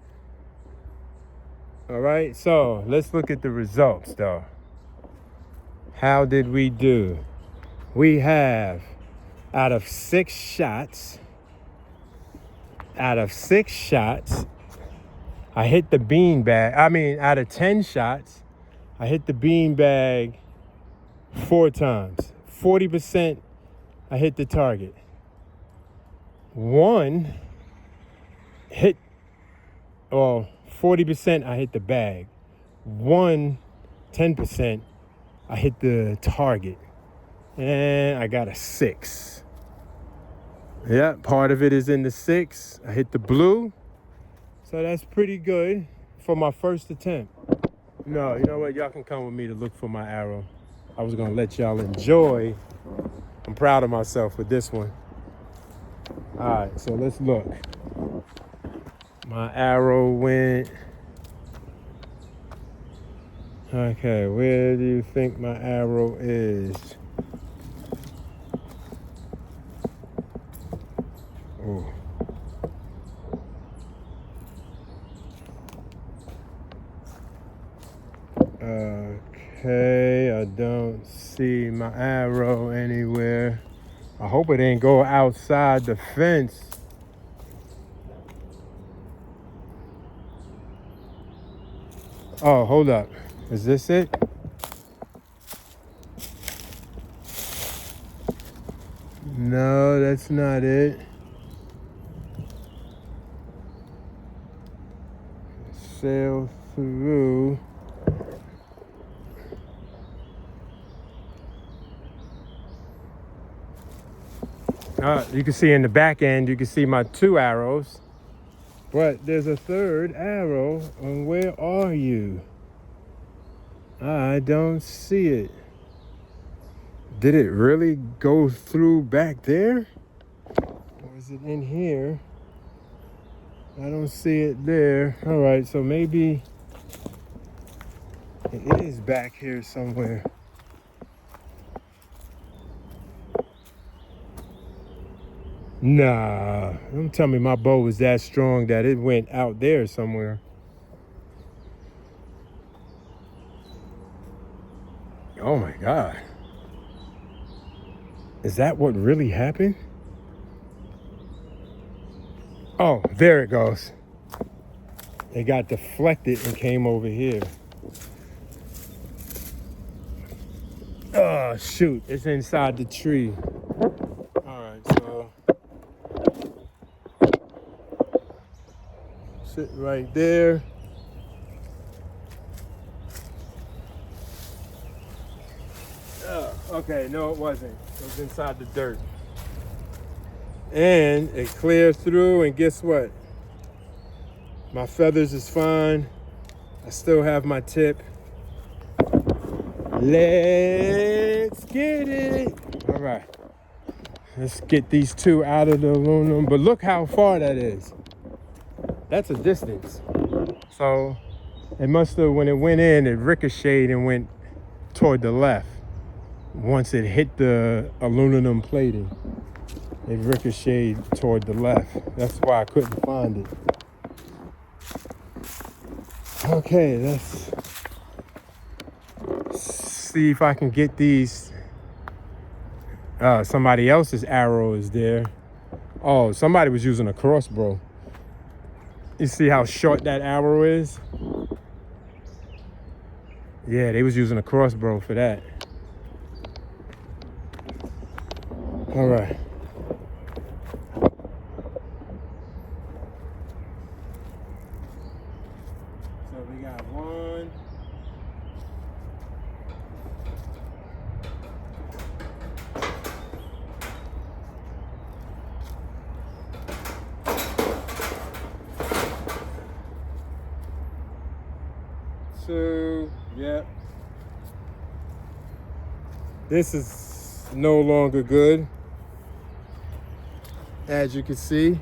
S1: All right, so let's look at the results, though. How did we do? we have out of 6 shots, I hit the bean bag. I mean, out of 10 shots, I hit the bean bag 4 times. 40% I hit the target. 1 hit, well, 40% I hit the bag. 10% I hit the target. And I got a 6. Yeah, part of it is in the 6. I hit the blue. So that's pretty good for my first attempt. No, you know what? Y'all can come with me to look for my arrow. I was gonna let y'all enjoy. I'm proud of myself with this one. All right, so let's look. My arrow went. Okay, where do you think my arrow is? Oh. Okay, I don't see my arrow anywhere. I hope it ain't go outside the fence. Oh, hold up. Is this it? No, that's not it. Sail through. You can see in the back end, you can see my 2 arrows. But there's a 3rd arrow. And where are you? I don't see it. Did it really go through back there? Or is it in here? I don't see it there. All right, so maybe it is back here somewhere. Nah, don't tell me my bow was that strong that it went out there somewhere. Oh my God. Is that what really happened? Oh, there it goes. It got deflected and came over here. Oh, shoot. It's inside the tree. All right, so sit right there. Okay, no, it wasn't. It was inside the dirt. And it cleared through, and guess what? My feathers is fine. I still have my tip. Let's get it. All right. Let's get these 2 out of the aluminum. But look how far that is. That's a distance. So it must have, when it went in, it ricocheted and went toward the left. Once it hit the aluminum plating, it ricocheted toward the left. That's why I couldn't find it. Okay, let's see if I can get these. Somebody else's arrow is there. Oh, somebody was using a crossbow. You see how short that arrow is? Yeah, they was using a crossbow for that. All right. So we got 1. 2. Yep. This is no longer good, as you can see.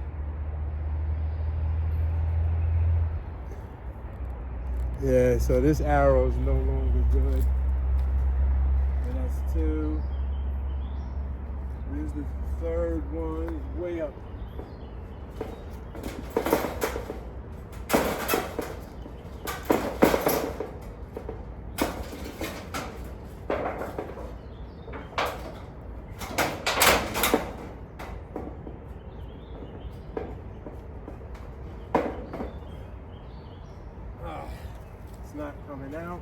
S1: Yeah, so this arrow is no longer good. And that's 2. Here's the 3rd one, way up. coming out.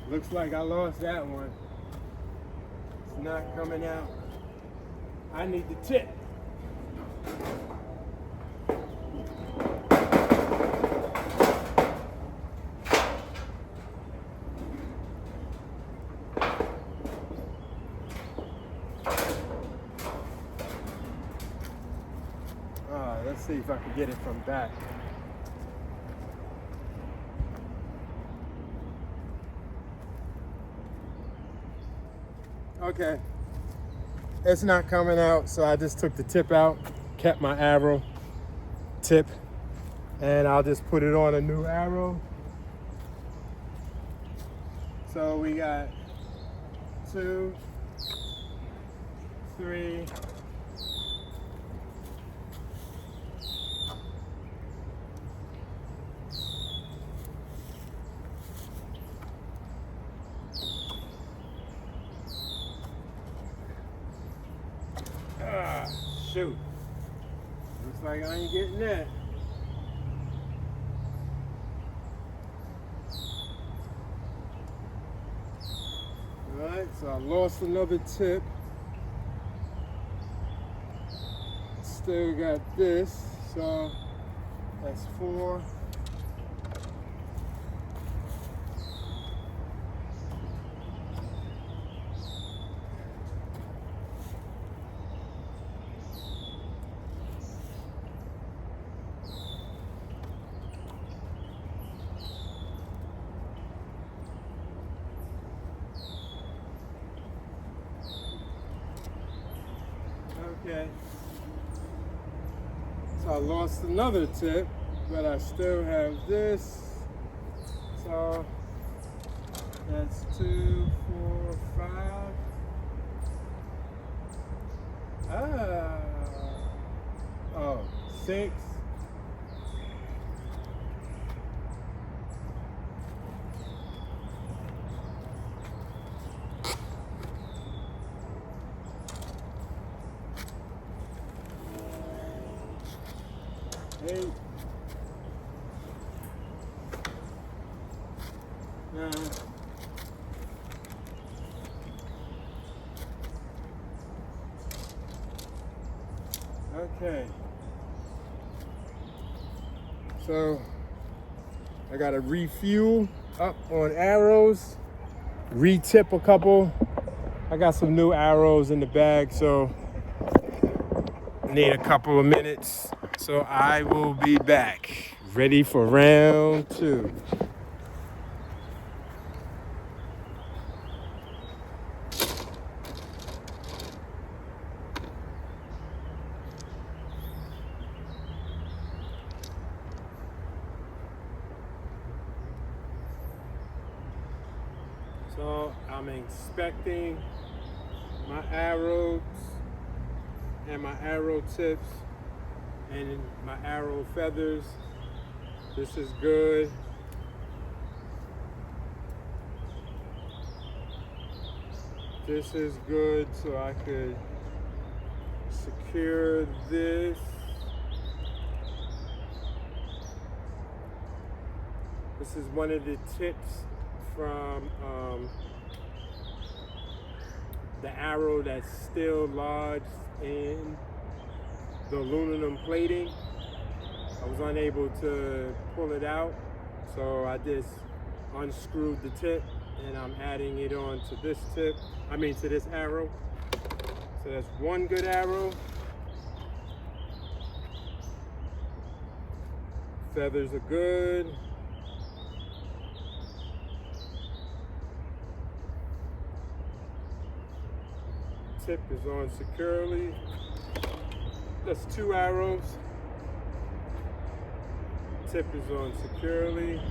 S1: Looks like I lost that one. It's not coming out. I need the tip. Let's see if I can get it from back. Okay, it's not coming out, so I just took the tip out, kept my arrow tip, and I'll just put it on a new arrow. So we got 2, 3, shoot. Looks like I ain't getting that. Alright, so I lost another tip. Still got this, so that's 4. Okay, so I lost another tip, but I still have this. So that's 2, 4, 5. 6. Eight, 9, okay. So I gotta refuel up on arrows, re-tip a couple. I got some new arrows in the bag, so I need a couple of minutes. So I will be back, ready for round 2. So I'm inspecting my arrows and my arrow tips and my arrow feathers. This is good. This is good, so I could secure this. This is one of the tips from the arrow that's still lodged in the aluminum plating. I was unable to pull it out, so I just unscrewed the tip and I'm adding it on to this tip, to this arrow. So that's one good arrow. Feathers are good. Tip is on securely. That's 2 arrows. Tip is on securely.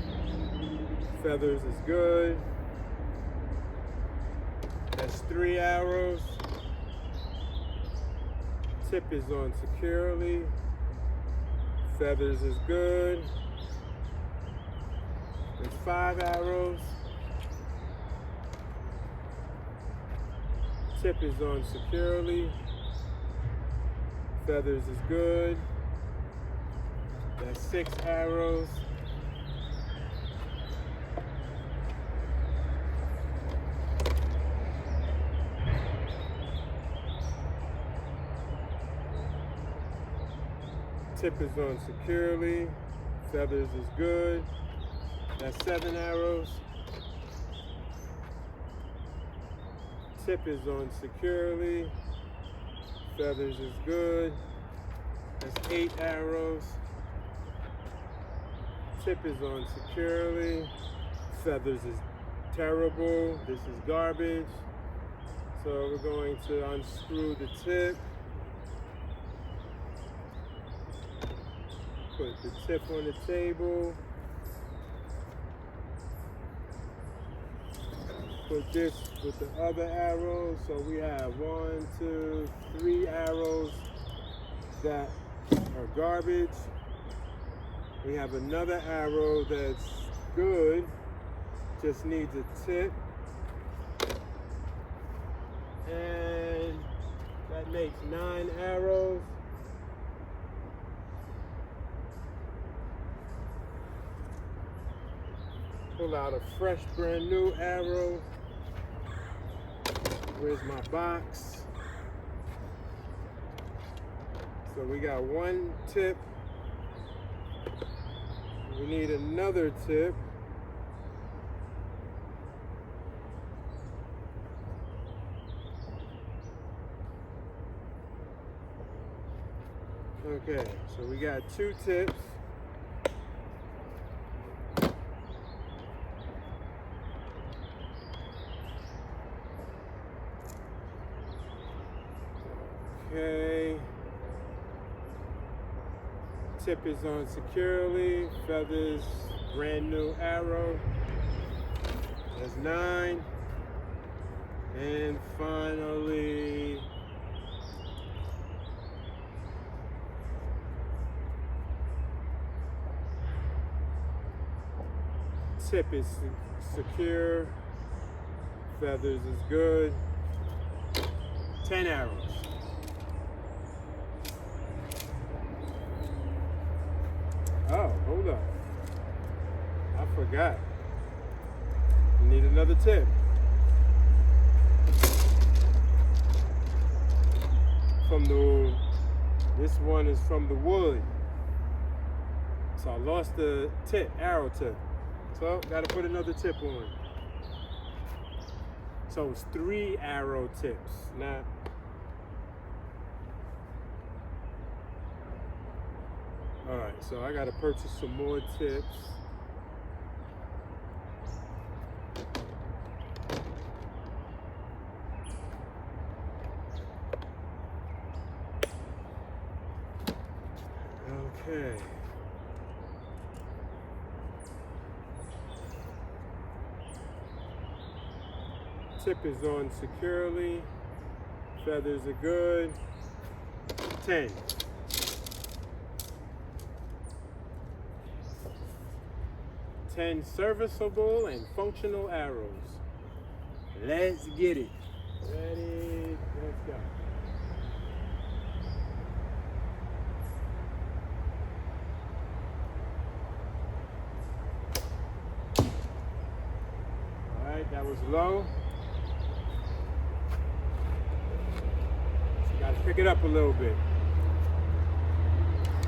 S1: Feathers is good. That's 3 arrows. Tip is on securely. Feathers is good. There's 5 arrows. Tip is on securely. Feathers is good. That's 6 arrows. Tip is on securely. Feathers is good. That's 7 arrows. Tip is on securely. Feathers is good. That's 8 arrows. Tip is on securely. Feathers is terrible. This is garbage. So we're going to unscrew the tip. Put the tip on the table. Put this with the other arrows. So we have 1, 2, 3 arrows that are garbage. We have another arrow that's good, just needs a tip. And that makes 9 arrows. Pull out a fresh, brand new arrow. Where's my box? So we got 1 tip. We need another tip. Okay, so we got 2 tips. Okay. Tip is on securely. Feathers, brand new arrow. That's 9. And finally, tip is secure. Feathers is good. 10 arrows. Oh, hold up. I forgot. You need another tip. This one is from the wood. So I lost the tip, arrow tip. So gotta put another tip on. So it's 3 arrow tips. Now, all right, so I gotta purchase some more tips. Okay. Tip is on securely. Feathers are good. 10. Serviceable and functional arrows. Let's get it. Ready? Let's go. All right, that was low. So you gotta pick it up a little bit.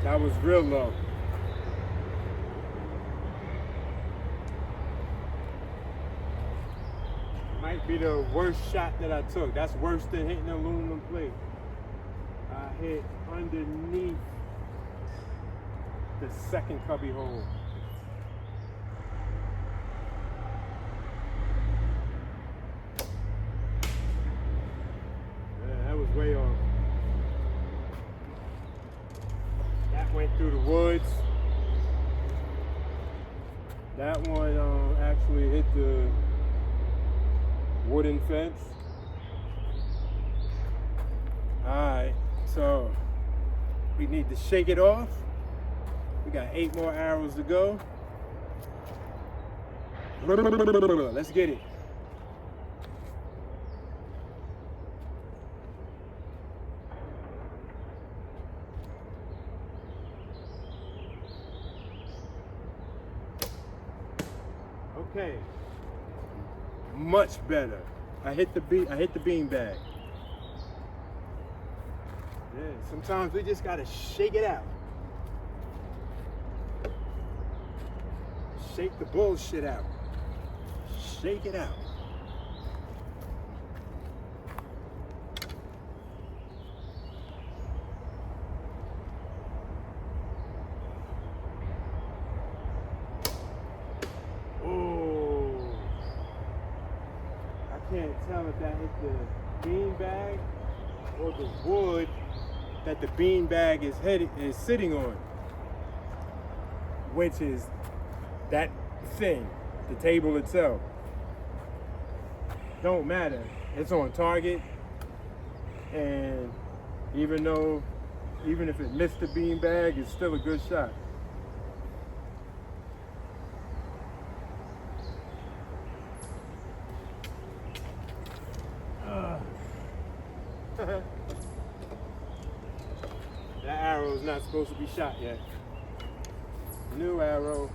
S1: That was real low. Might be the worst shot that I took. That's worse than hitting the aluminum plate. I hit underneath the second cubby hole. Yeah, that was way off. That went through the woods. That one actually hit the wooden fence. Alright, so we need to shake it off. We got 8 more arrows to go. Let's get it. Okay. Much better. I hit the bean bag. Yeah, sometimes we just gotta shake it out. Shake the bullshit out. Shake it out. Oh, I can't tell if that hit the bean bag or the wood that the bean bag is sitting on, which is that thing, the table itself. Don't matter. It's on target, and even if it missed the bean bag, it's still a good shot. That arrow is not supposed to be shot yet. New arrow.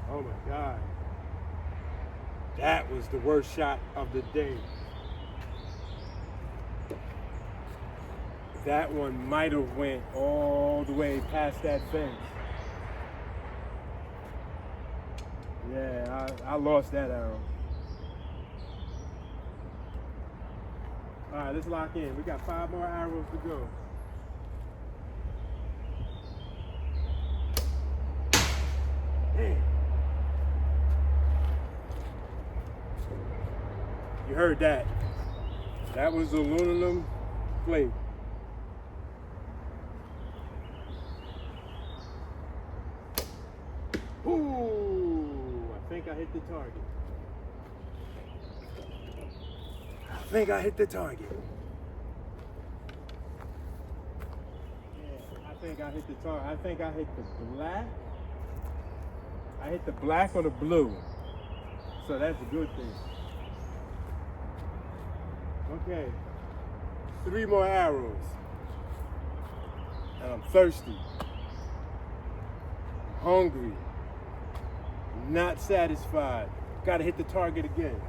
S1: Oh my God. That was the worst shot of the day. That one might have went all the way past that fence. Yeah, I lost that arrow. All right, let's lock in. We got 5 more arrows to go. Damn. You heard that. That was aluminum plate. Ooh, I think I hit the target. I think I hit the target. Yeah, I think I hit the target. I think I hit the black. I hit the black or the blue. So that's a good thing. Okay. 3 more arrows. And I'm thirsty. Hungry. Not satisfied. Gotta hit the target again.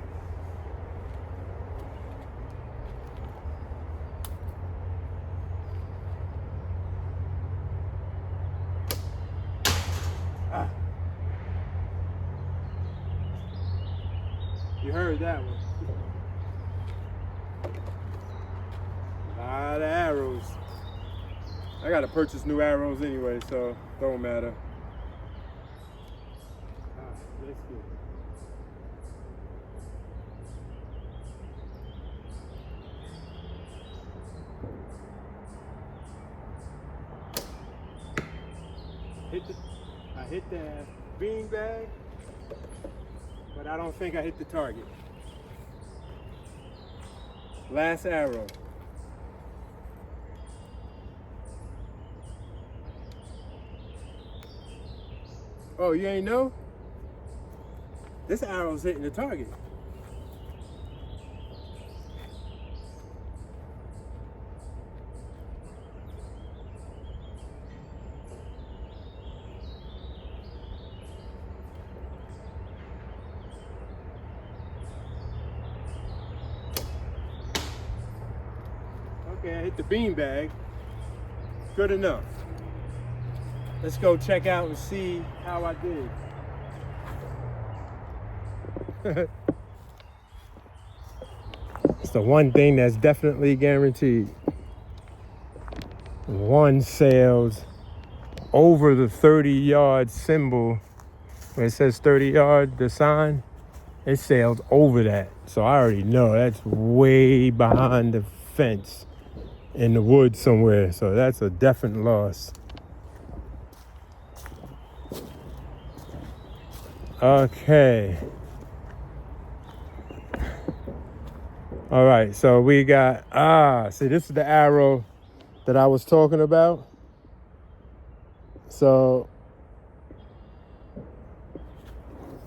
S1: Ah. You heard that one. A lot of arrows. I gotta purchase new arrows anyway, so don't matter. Let's get it. I hit the bean bag, but I don't think I hit the target. Last arrow. Oh, you ain't know? This arrow's hitting the target. Okay, I hit the bean bag. Good enough. Let's go check out and see how I did. It's the one thing that's definitely guaranteed. One sails over the 30-yard symbol. Where it says 30 yard, the sign, it sailed over that. So I already know that's way behind the fence in the woods somewhere. So that's a definite loss. Okay. All right, so we got, see, this is the arrow that I was talking about. So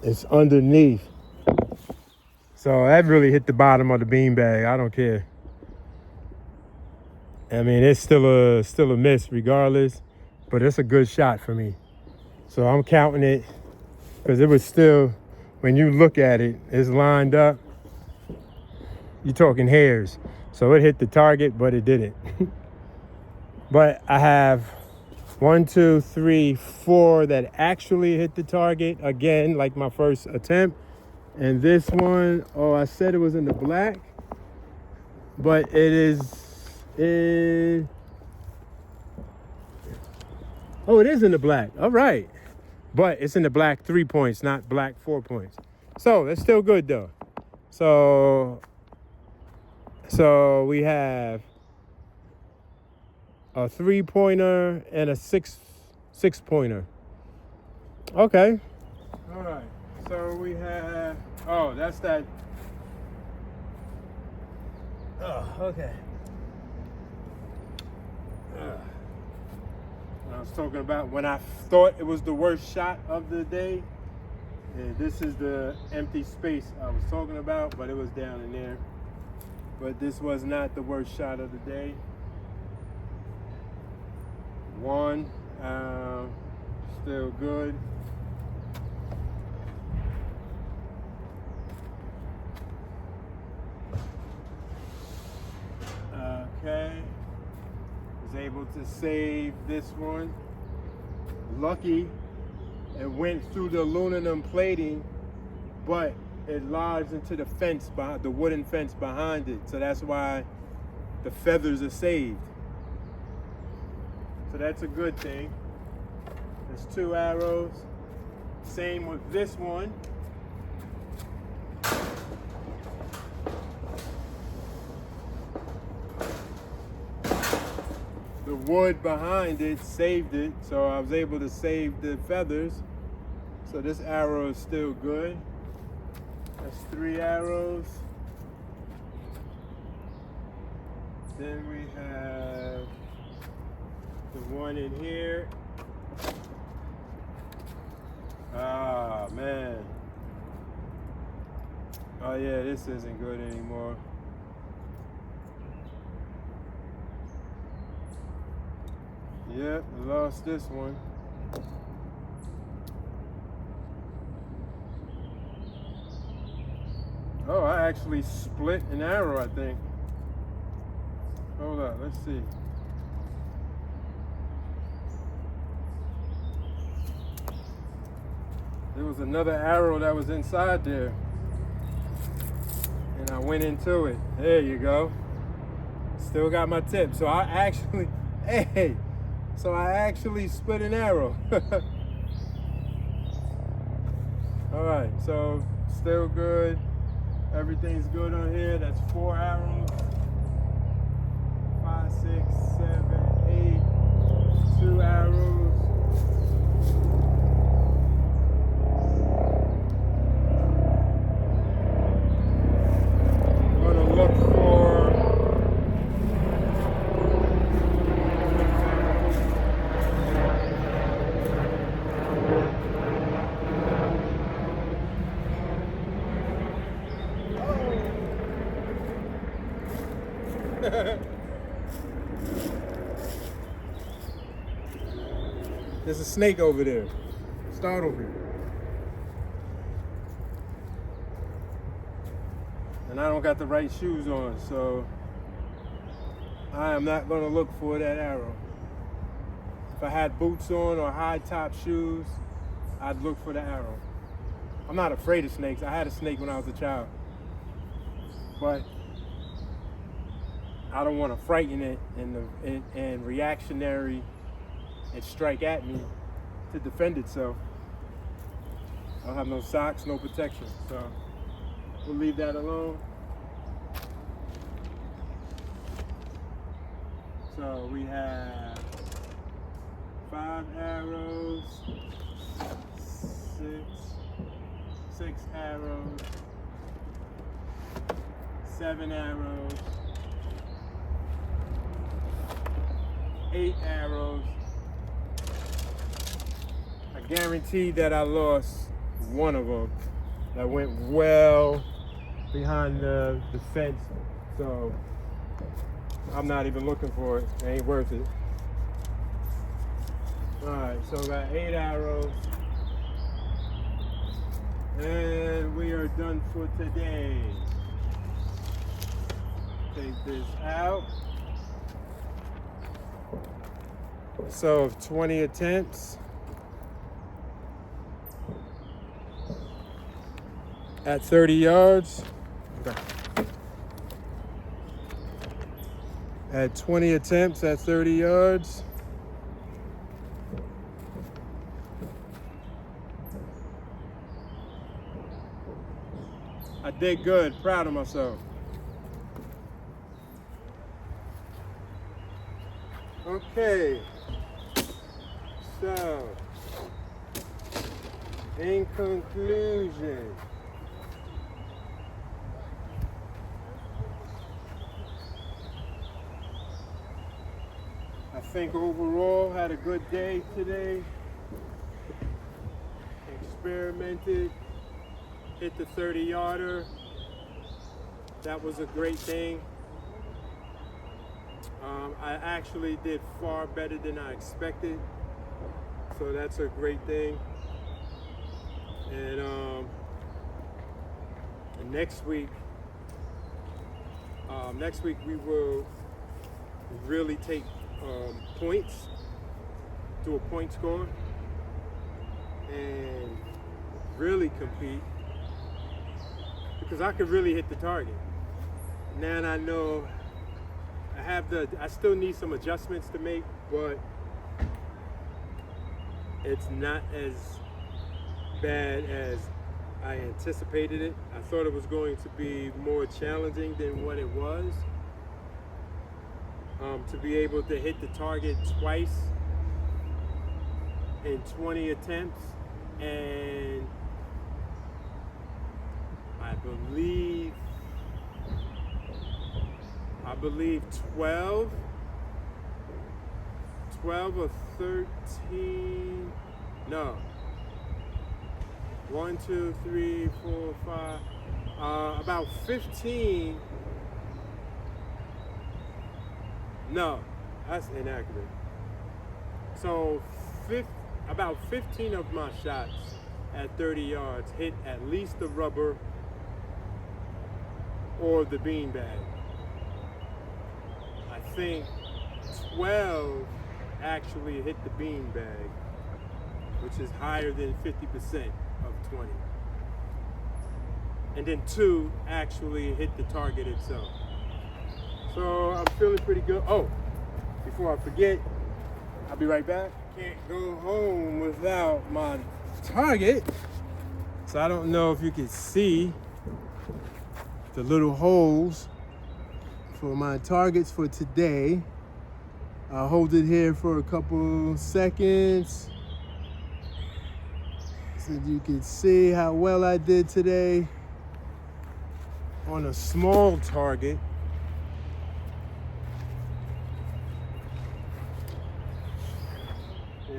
S1: It's underneath. So that really hit the bottom of the beanbag. I don't care. I mean, it's still a miss regardless, but it's a good shot for me. So I'm counting it because it was still, when you look at it, it's lined up. You're talking hairs. So it hit the target, but it didn't. But I have 1, 2, 3, 4 that actually hit the target again, like my first attempt. And this one, oh, I said it was in the black, but it is in, oh, it is in the black. All right. But it's in the black 3 points, not black 4 points. So it's still good though. So we have a 3-pointer and a 6-pointer. Okay. All right. So we have, oh, that's that. Oh, okay. I was talking about when I thought it was the worst shot of the day. And this is the empty space I was talking about, but it was down in there. But this was not the worst shot of the day. One, still good. Okay. Was able to save this one. Lucky it went through the aluminum plating, but it lodged into the fence, behind the wooden fence behind it. So that's why the feathers are saved. So that's a good thing. There's 2 arrows. Same with this one. The wood behind it saved it, so I was able to save the feathers. So this arrow is still good. That's 3 arrows. Then we have the one in here. Ah, man. Oh yeah, this isn't good anymore. Yep, lost this one. Oh, I actually split an arrow, I think. Hold on, let's see. There was another arrow that was inside there. And I went into it. There you go. Still got my tip. So I actually, hey, so I actually split an arrow. All right, so still good. Everything's good on here. That's 4 arrows. 5, 6, 7, 8. 2 arrows. I'm gonna look for there's a snake over there. Startled me. And I don't got the right shoes on, so I am not gonna look for that arrow. If I had boots on or high top shoes, I'd look for the arrow. I'm not afraid of snakes. I had a snake when I was a child. But I don't want to frighten it and reactionary and strike at me to defend itself. I don't have no socks, no protection, so we'll leave that alone. So we have 5 arrows, 6 arrows, 7 arrows, 8 arrows. I guarantee that I lost one of them that went well behind the fence. So I'm not even looking for it. It ain't worth it. All right, so I got 8 arrows. And we are done for today. Take this out. So 20 attempts at 30 yards. Okay. At 20 attempts at 30 yards. I did good, proud of myself. Okay, so in conclusion, I think overall had a good day today. Experimented. Hit the 30-yarder. That was a great thing. I actually did far better than I expected, so that's a great thing. And next week we will really take points, do a point score, and really compete. Because I could really hit the target. Now I know I still need some adjustments to make, but it's not as bad as I anticipated it. I thought it was going to be more challenging than what it was. To be able to hit the target twice in 20 attempts, and I believe 12 or 13, no, 1, 2, 3, 4, 5, about 15, no, that's inaccurate. So about 15 of my shots at 30 yards hit at least the rubber or the beanbag. I think 12 actually hit the beanbag, which is higher than 50% of 20. And then 2 actually hit the target itself. So I'm feeling pretty good. Oh, before I forget, I'll be right back. Can't go home without my target. So I don't know if you can see the little holes for my targets for today. I'll hold it here for a couple seconds so you can see how well I did today on a small target.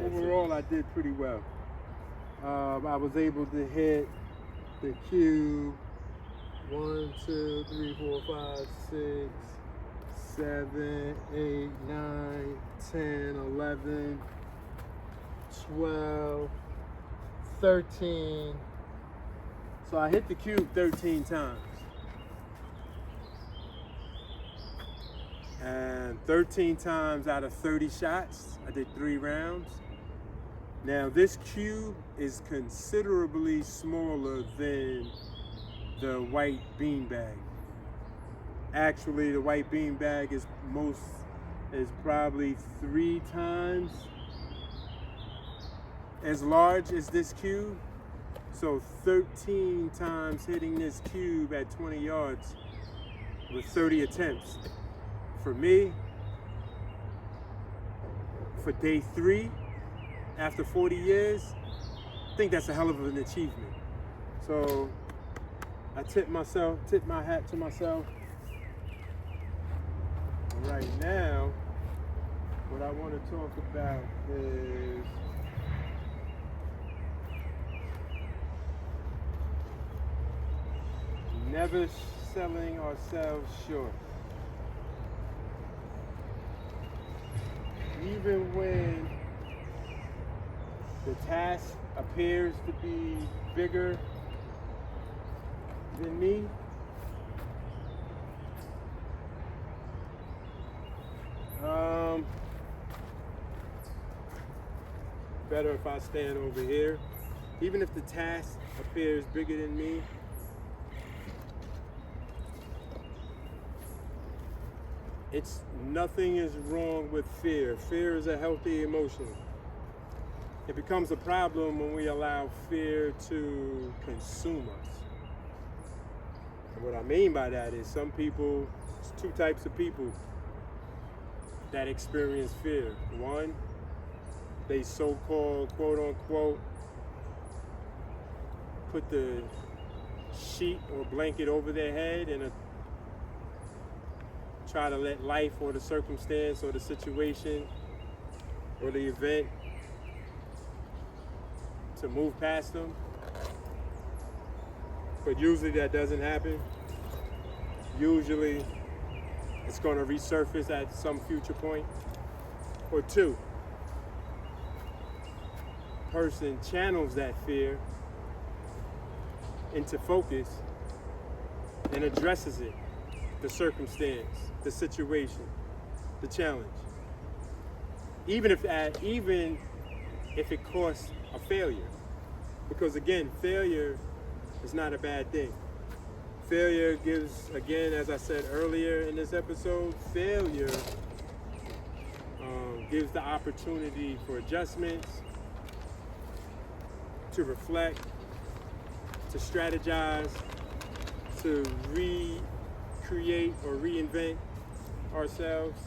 S1: Overall, I did pretty well. I was able to hit the cube 1, 2, 3, 4, 5, 6, 7, 8, 9, 10, 11, 12, 13. So I hit the cube 13 times. And 13 times out of 30 shots, I did 3 rounds. Now this cube is considerably smaller than the white beanbag. Actually, the white beanbag is probably 3 times as large as this cube. So 13 times hitting this cube at 20 yards with 30 attempts. For me, for day 3, after 40 years, I think that's a hell of an achievement. So I tip my hat to myself. Right now, what I want to talk about is Never selling ourselves short. Even when the task appears to be bigger than me, better if I stand over here. Even if the task appears bigger than me, nothing is wrong with fear. Fear is a healthy emotion. It becomes a problem when we allow fear to consume us. And what I mean by that is some people, there's two types of people that experience fear. One, they so-called, quote unquote, put the sheet or blanket over their head and try to let life or the circumstance or the situation or the event to move past them. But usually that doesn't happen. Usually it's going to resurface at some future point. Or two, person channels that fear into focus and addresses it, the circumstance, the situation, the challenge. Even if it costs a failure. Because again, failure is not a bad thing. Failure gives, again, as I said earlier in this episode, failure gives the opportunity for adjustments, to reflect, to strategize, to recreate or reinvent ourselves.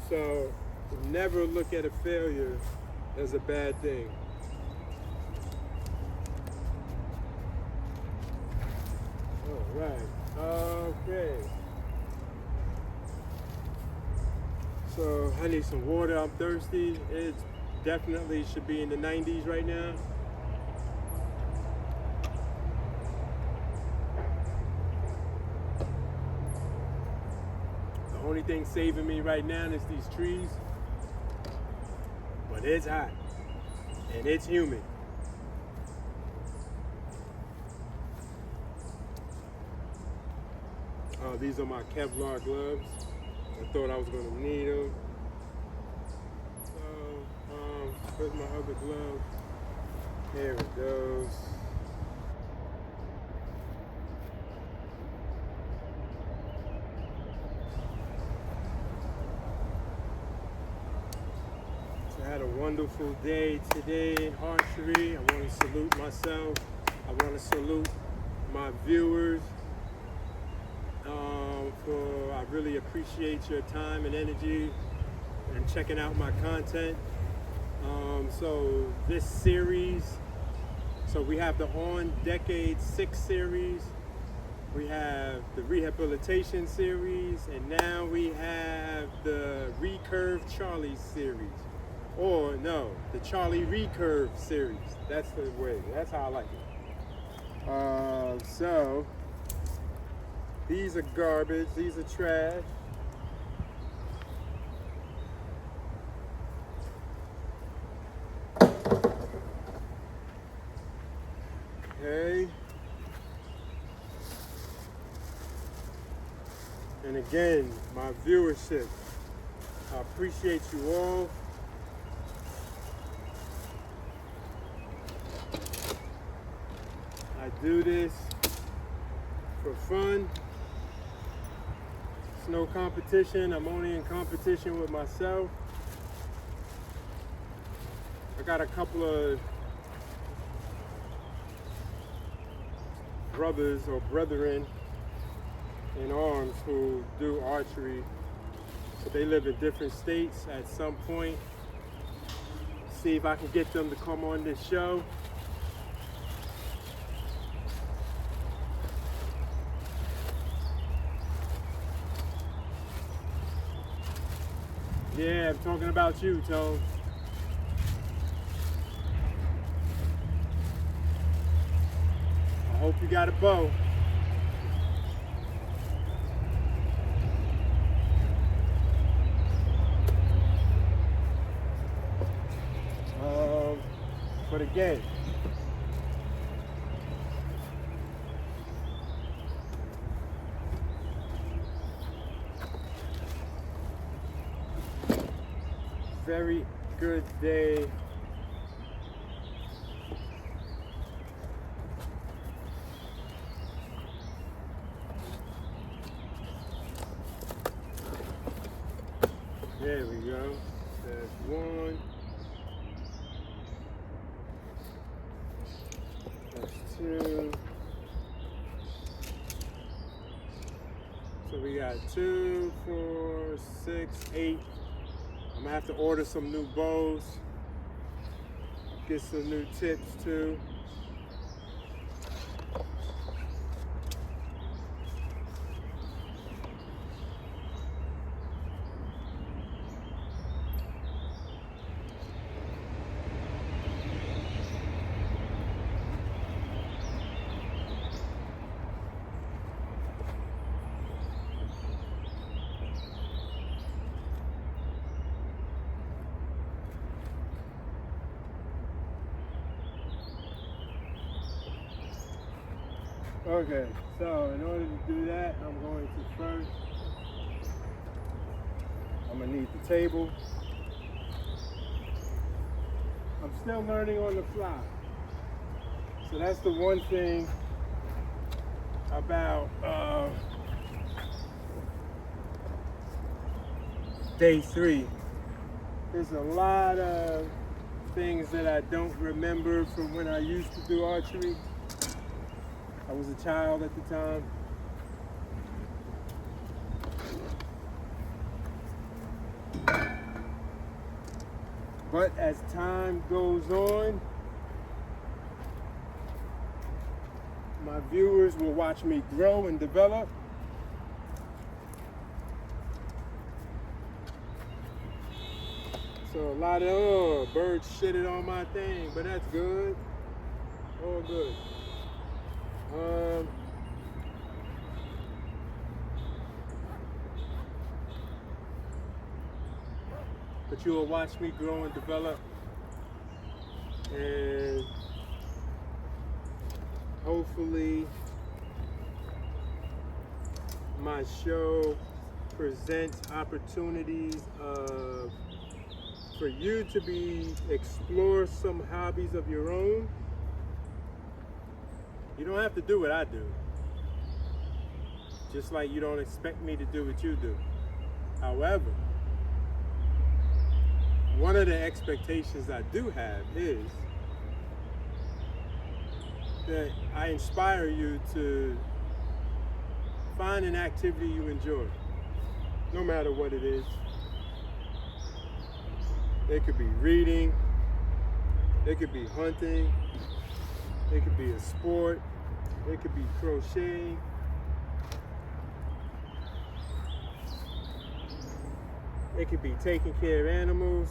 S1: So never look at a failure as a bad thing. All right. Okay. So I need some water. I'm thirsty. It definitely should be in the 90s right now. The only thing saving me right now is these trees. But it's hot and it's humid. These are my Kevlar gloves. I thought I was going to need them. So, where's my other glove? There it goes. So I had a wonderful day today in archery. I want to salute myself. I want to salute my viewers. I really appreciate your time and energy and checking out my content. So this series, so we have the On Decade 6 series, we have the Rehabilitation series, and now we have the Recurve Charlie series. Or no, the Charlie Recurve series. That's the way, that's how I like it. So these are garbage, these are trash. Okay. And again, my viewership. I appreciate you all. I do this for fun. It's no competition. I'm only in competition with myself. I got a couple of brothers or brethren in arms who do archery, but they live in different states. At some point, see if I can get them to come on this show. Yeah, I'm talking about you, Tone. hope you got a bow. But again, very good day. There we go. That's one. That's two. So we got 2, 4, 6, 8. I'm gonna have to order some new bows. Get some new tips too. Okay, so in order to do that, I'm going to first, I'm gonna need the table. I'm still learning on the fly. So that's the one thing about day 3. There's a lot of things that I don't remember from when I used to do archery. I was a child at the time. But as time goes on, my viewers will watch me grow and develop. So a lot of birds shitted on my thing, but that's good. All good. But you will watch me grow and develop, and hopefully my show presents opportunities for you to explore some hobbies of your own. You don't have to do what I do, just like you don't expect me to do what you do. However, one of the expectations I do have is that I inspire you to find an activity you enjoy, no matter what it is. It could be reading, it could be hunting, it could be a sport, it could be crocheting. It could be taking care of animals,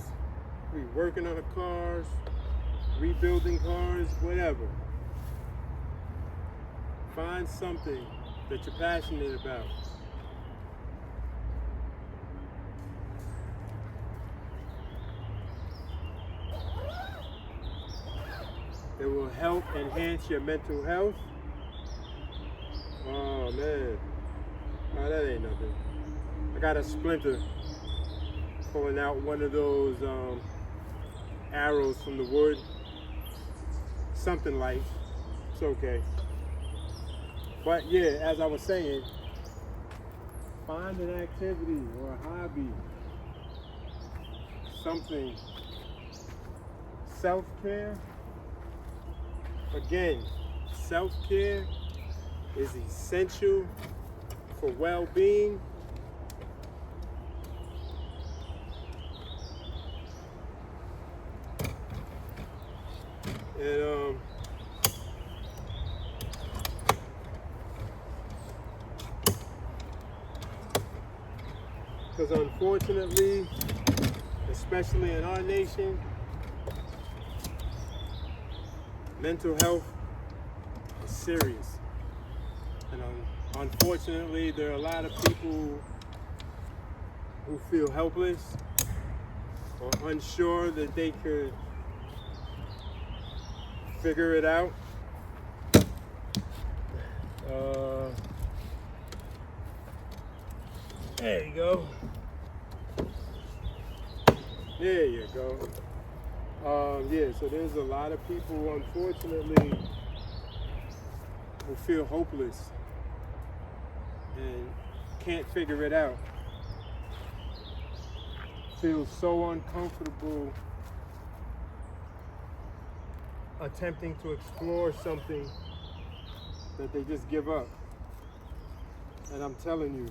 S1: working on the cars, rebuilding cars, whatever. Find something that you're passionate about. It will help enhance your mental health. Oh man, oh, that ain't nothing. I got a splinter pulling out one of those arrows from the wood. Something light, it's okay. But yeah, as I was saying, find an activity or a hobby, something. Self-care. Again, self-care is essential for well-being. And because unfortunately, especially in our nation, mental health is serious. And unfortunately, there are a lot of people who feel helpless or unsure that they could figure it out. There you go. There you go. Yeah, so there's a lot of people, unfortunately, who feel hopeless and can't figure it out. Feel so uncomfortable attempting to explore something that they just give up. And I'm telling you,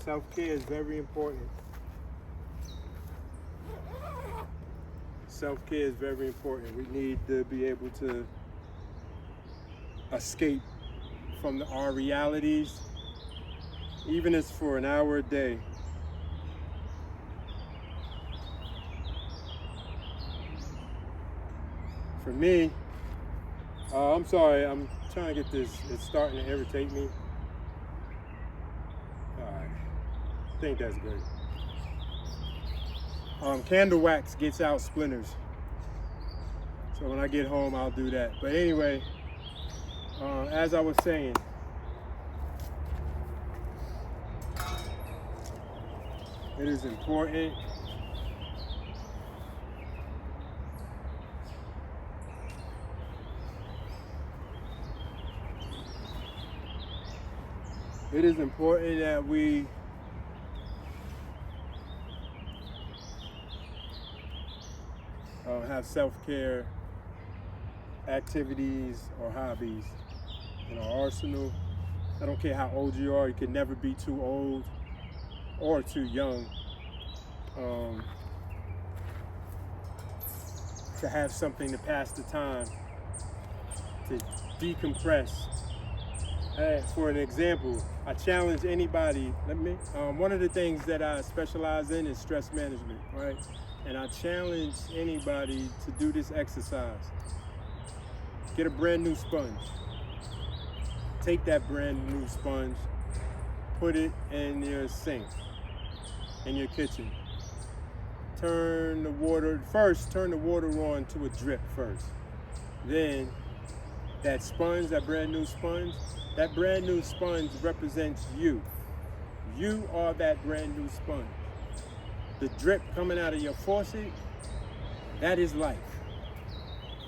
S1: self-care is very important. Self-care is very important. We need to be able to escape from our realities, even if it's for an hour a day. For me, I'm sorry, I'm trying to get this, it's starting to irritate me. Alright, I think that's good. Candle wax gets out splinters. So when I get home, I'll do that. But anyway, as I was saying, it is important that we have self-care activities or hobbies in our arsenal. I don't care how old you are, you can never be too old or too young to have something to pass the time, to decompress. For an example, I challenge anybody, one of the things that I specialize in is stress management, right? And I challenge anybody to do this exercise. Get a brand new sponge. Take that brand new sponge, put it in your sink, in your kitchen. Turn the water on to a drip first. Then that sponge, that brand new sponge represents you. You are that brand new sponge. The drip coming out of your faucet, that is life.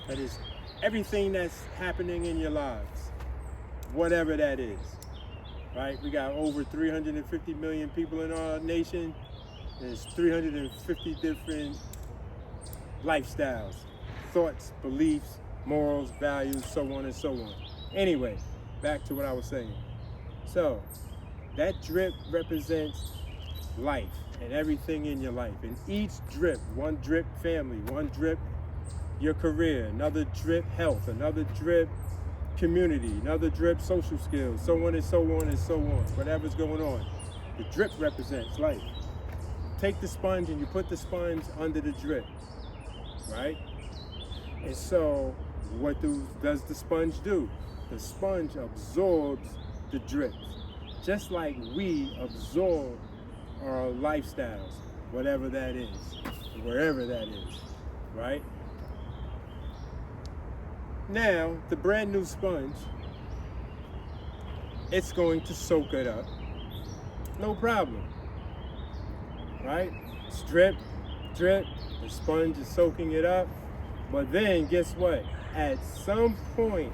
S1: That is everything that's happening in your lives, whatever that is, right? We got over 350 million people in our nation. There's 350 different lifestyles, thoughts, beliefs, morals, values, so on and so on. Anyway, back to what I was saying. So, that drip represents life and everything in your life. And each drip, one drip family, one drip your career, another drip health, another drip community, another drip social skills, so on and so on and so on, whatever's going on. The drip represents life. Take the sponge and you put the sponge under the drip, right? And so what does the sponge do? The sponge absorbs the drips, just like we absorb our lifestyles, whatever that is, wherever that is, right? Now, the brand new sponge, it's going to soak it up, no problem, right? It's drip, the sponge is soaking it up, but then guess what? At some point,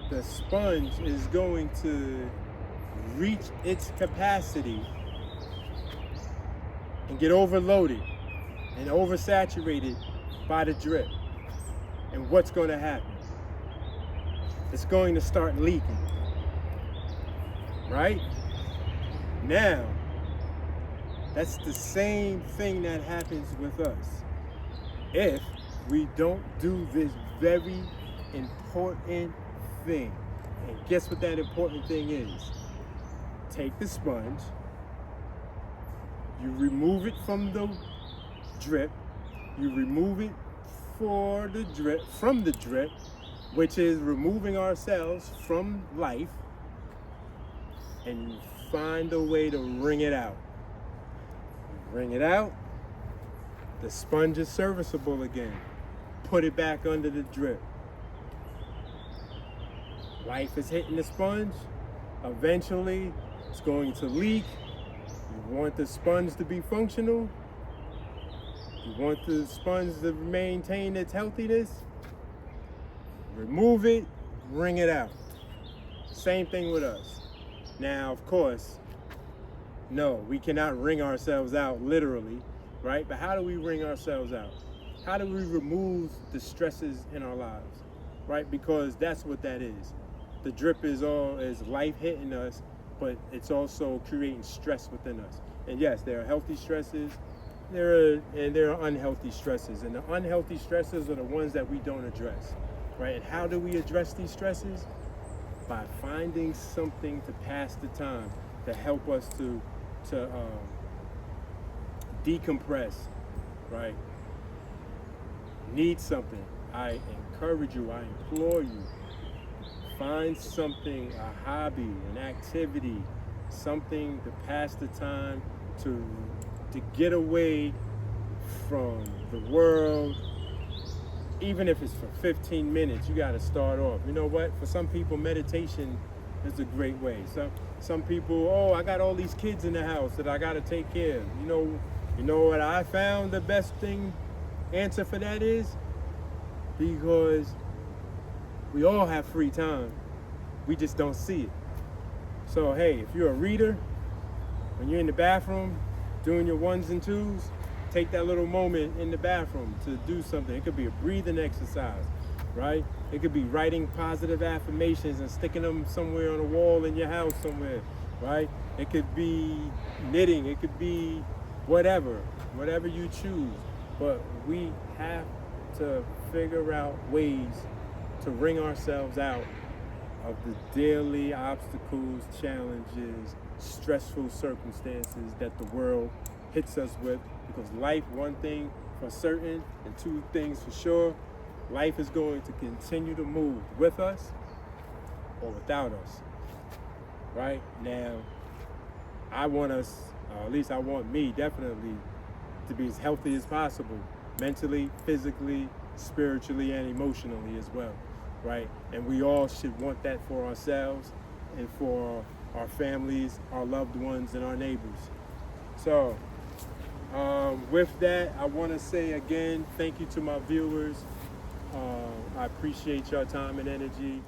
S1: the sponge is going to reach its capacity and get overloaded and oversaturated by the drip. And what's going to happen? It's going to start leaking, right? Now, that's the same thing that happens with us if we don't do this very important thing. And guess what that important thing is? Take the sponge, you remove it from the drip, you remove it from the drip, which is removing ourselves from life and find a way to wring it out. Wring it out, the sponge is serviceable again. Put it back under the drip. Life is hitting the sponge. Eventually, it's going to leak. You want the sponge to be functional. You want the sponge to maintain its healthiness. Remove it, wring it out. Same thing with us. Now, of course, no, we cannot wring ourselves out literally, right? But how do we wring ourselves out? How do we remove the stresses in our lives, right? Because that's what that is. The drip is life hitting us, but it's also creating stress within us. And yes, there are healthy stresses, there are unhealthy stresses, and the unhealthy stresses are the ones that we don't address, right? And how do we address these stresses? By finding something to pass the time, to help us to decompress, right? Need something. I encourage you, I implore you, find something, a hobby, an activity, something to pass the time, to get away from the world. Even if it's for 15 minutes, you got to start off. You know what? For some people, meditation is a great way. Some people, oh, I got all these kids in the house that I got to take care of. You know what I found the best answer for that is? Because we all have free time. We just don't see it. So, hey, if you're a reader, when you're in the bathroom doing your ones and twos, take that little moment in the bathroom to do something. It could be a breathing exercise, right? It could be writing positive affirmations and sticking them somewhere on a wall in your house somewhere, right? It could be knitting. It could be whatever you choose. But we have to figure out ways to wring ourselves out of the daily obstacles, challenges, stressful circumstances that the world hits us with. Because life, one thing for certain and two things for sure, life is going to continue to move with us or without us, right? Now, I want us, or at least I want me definitely, to be as healthy as possible, mentally, physically, spiritually, and emotionally as well, right? And we all should want that for ourselves and for our families, our loved ones, and our neighbors. So, with that, I want to say again, thank you to my viewers. I appreciate your time and energy.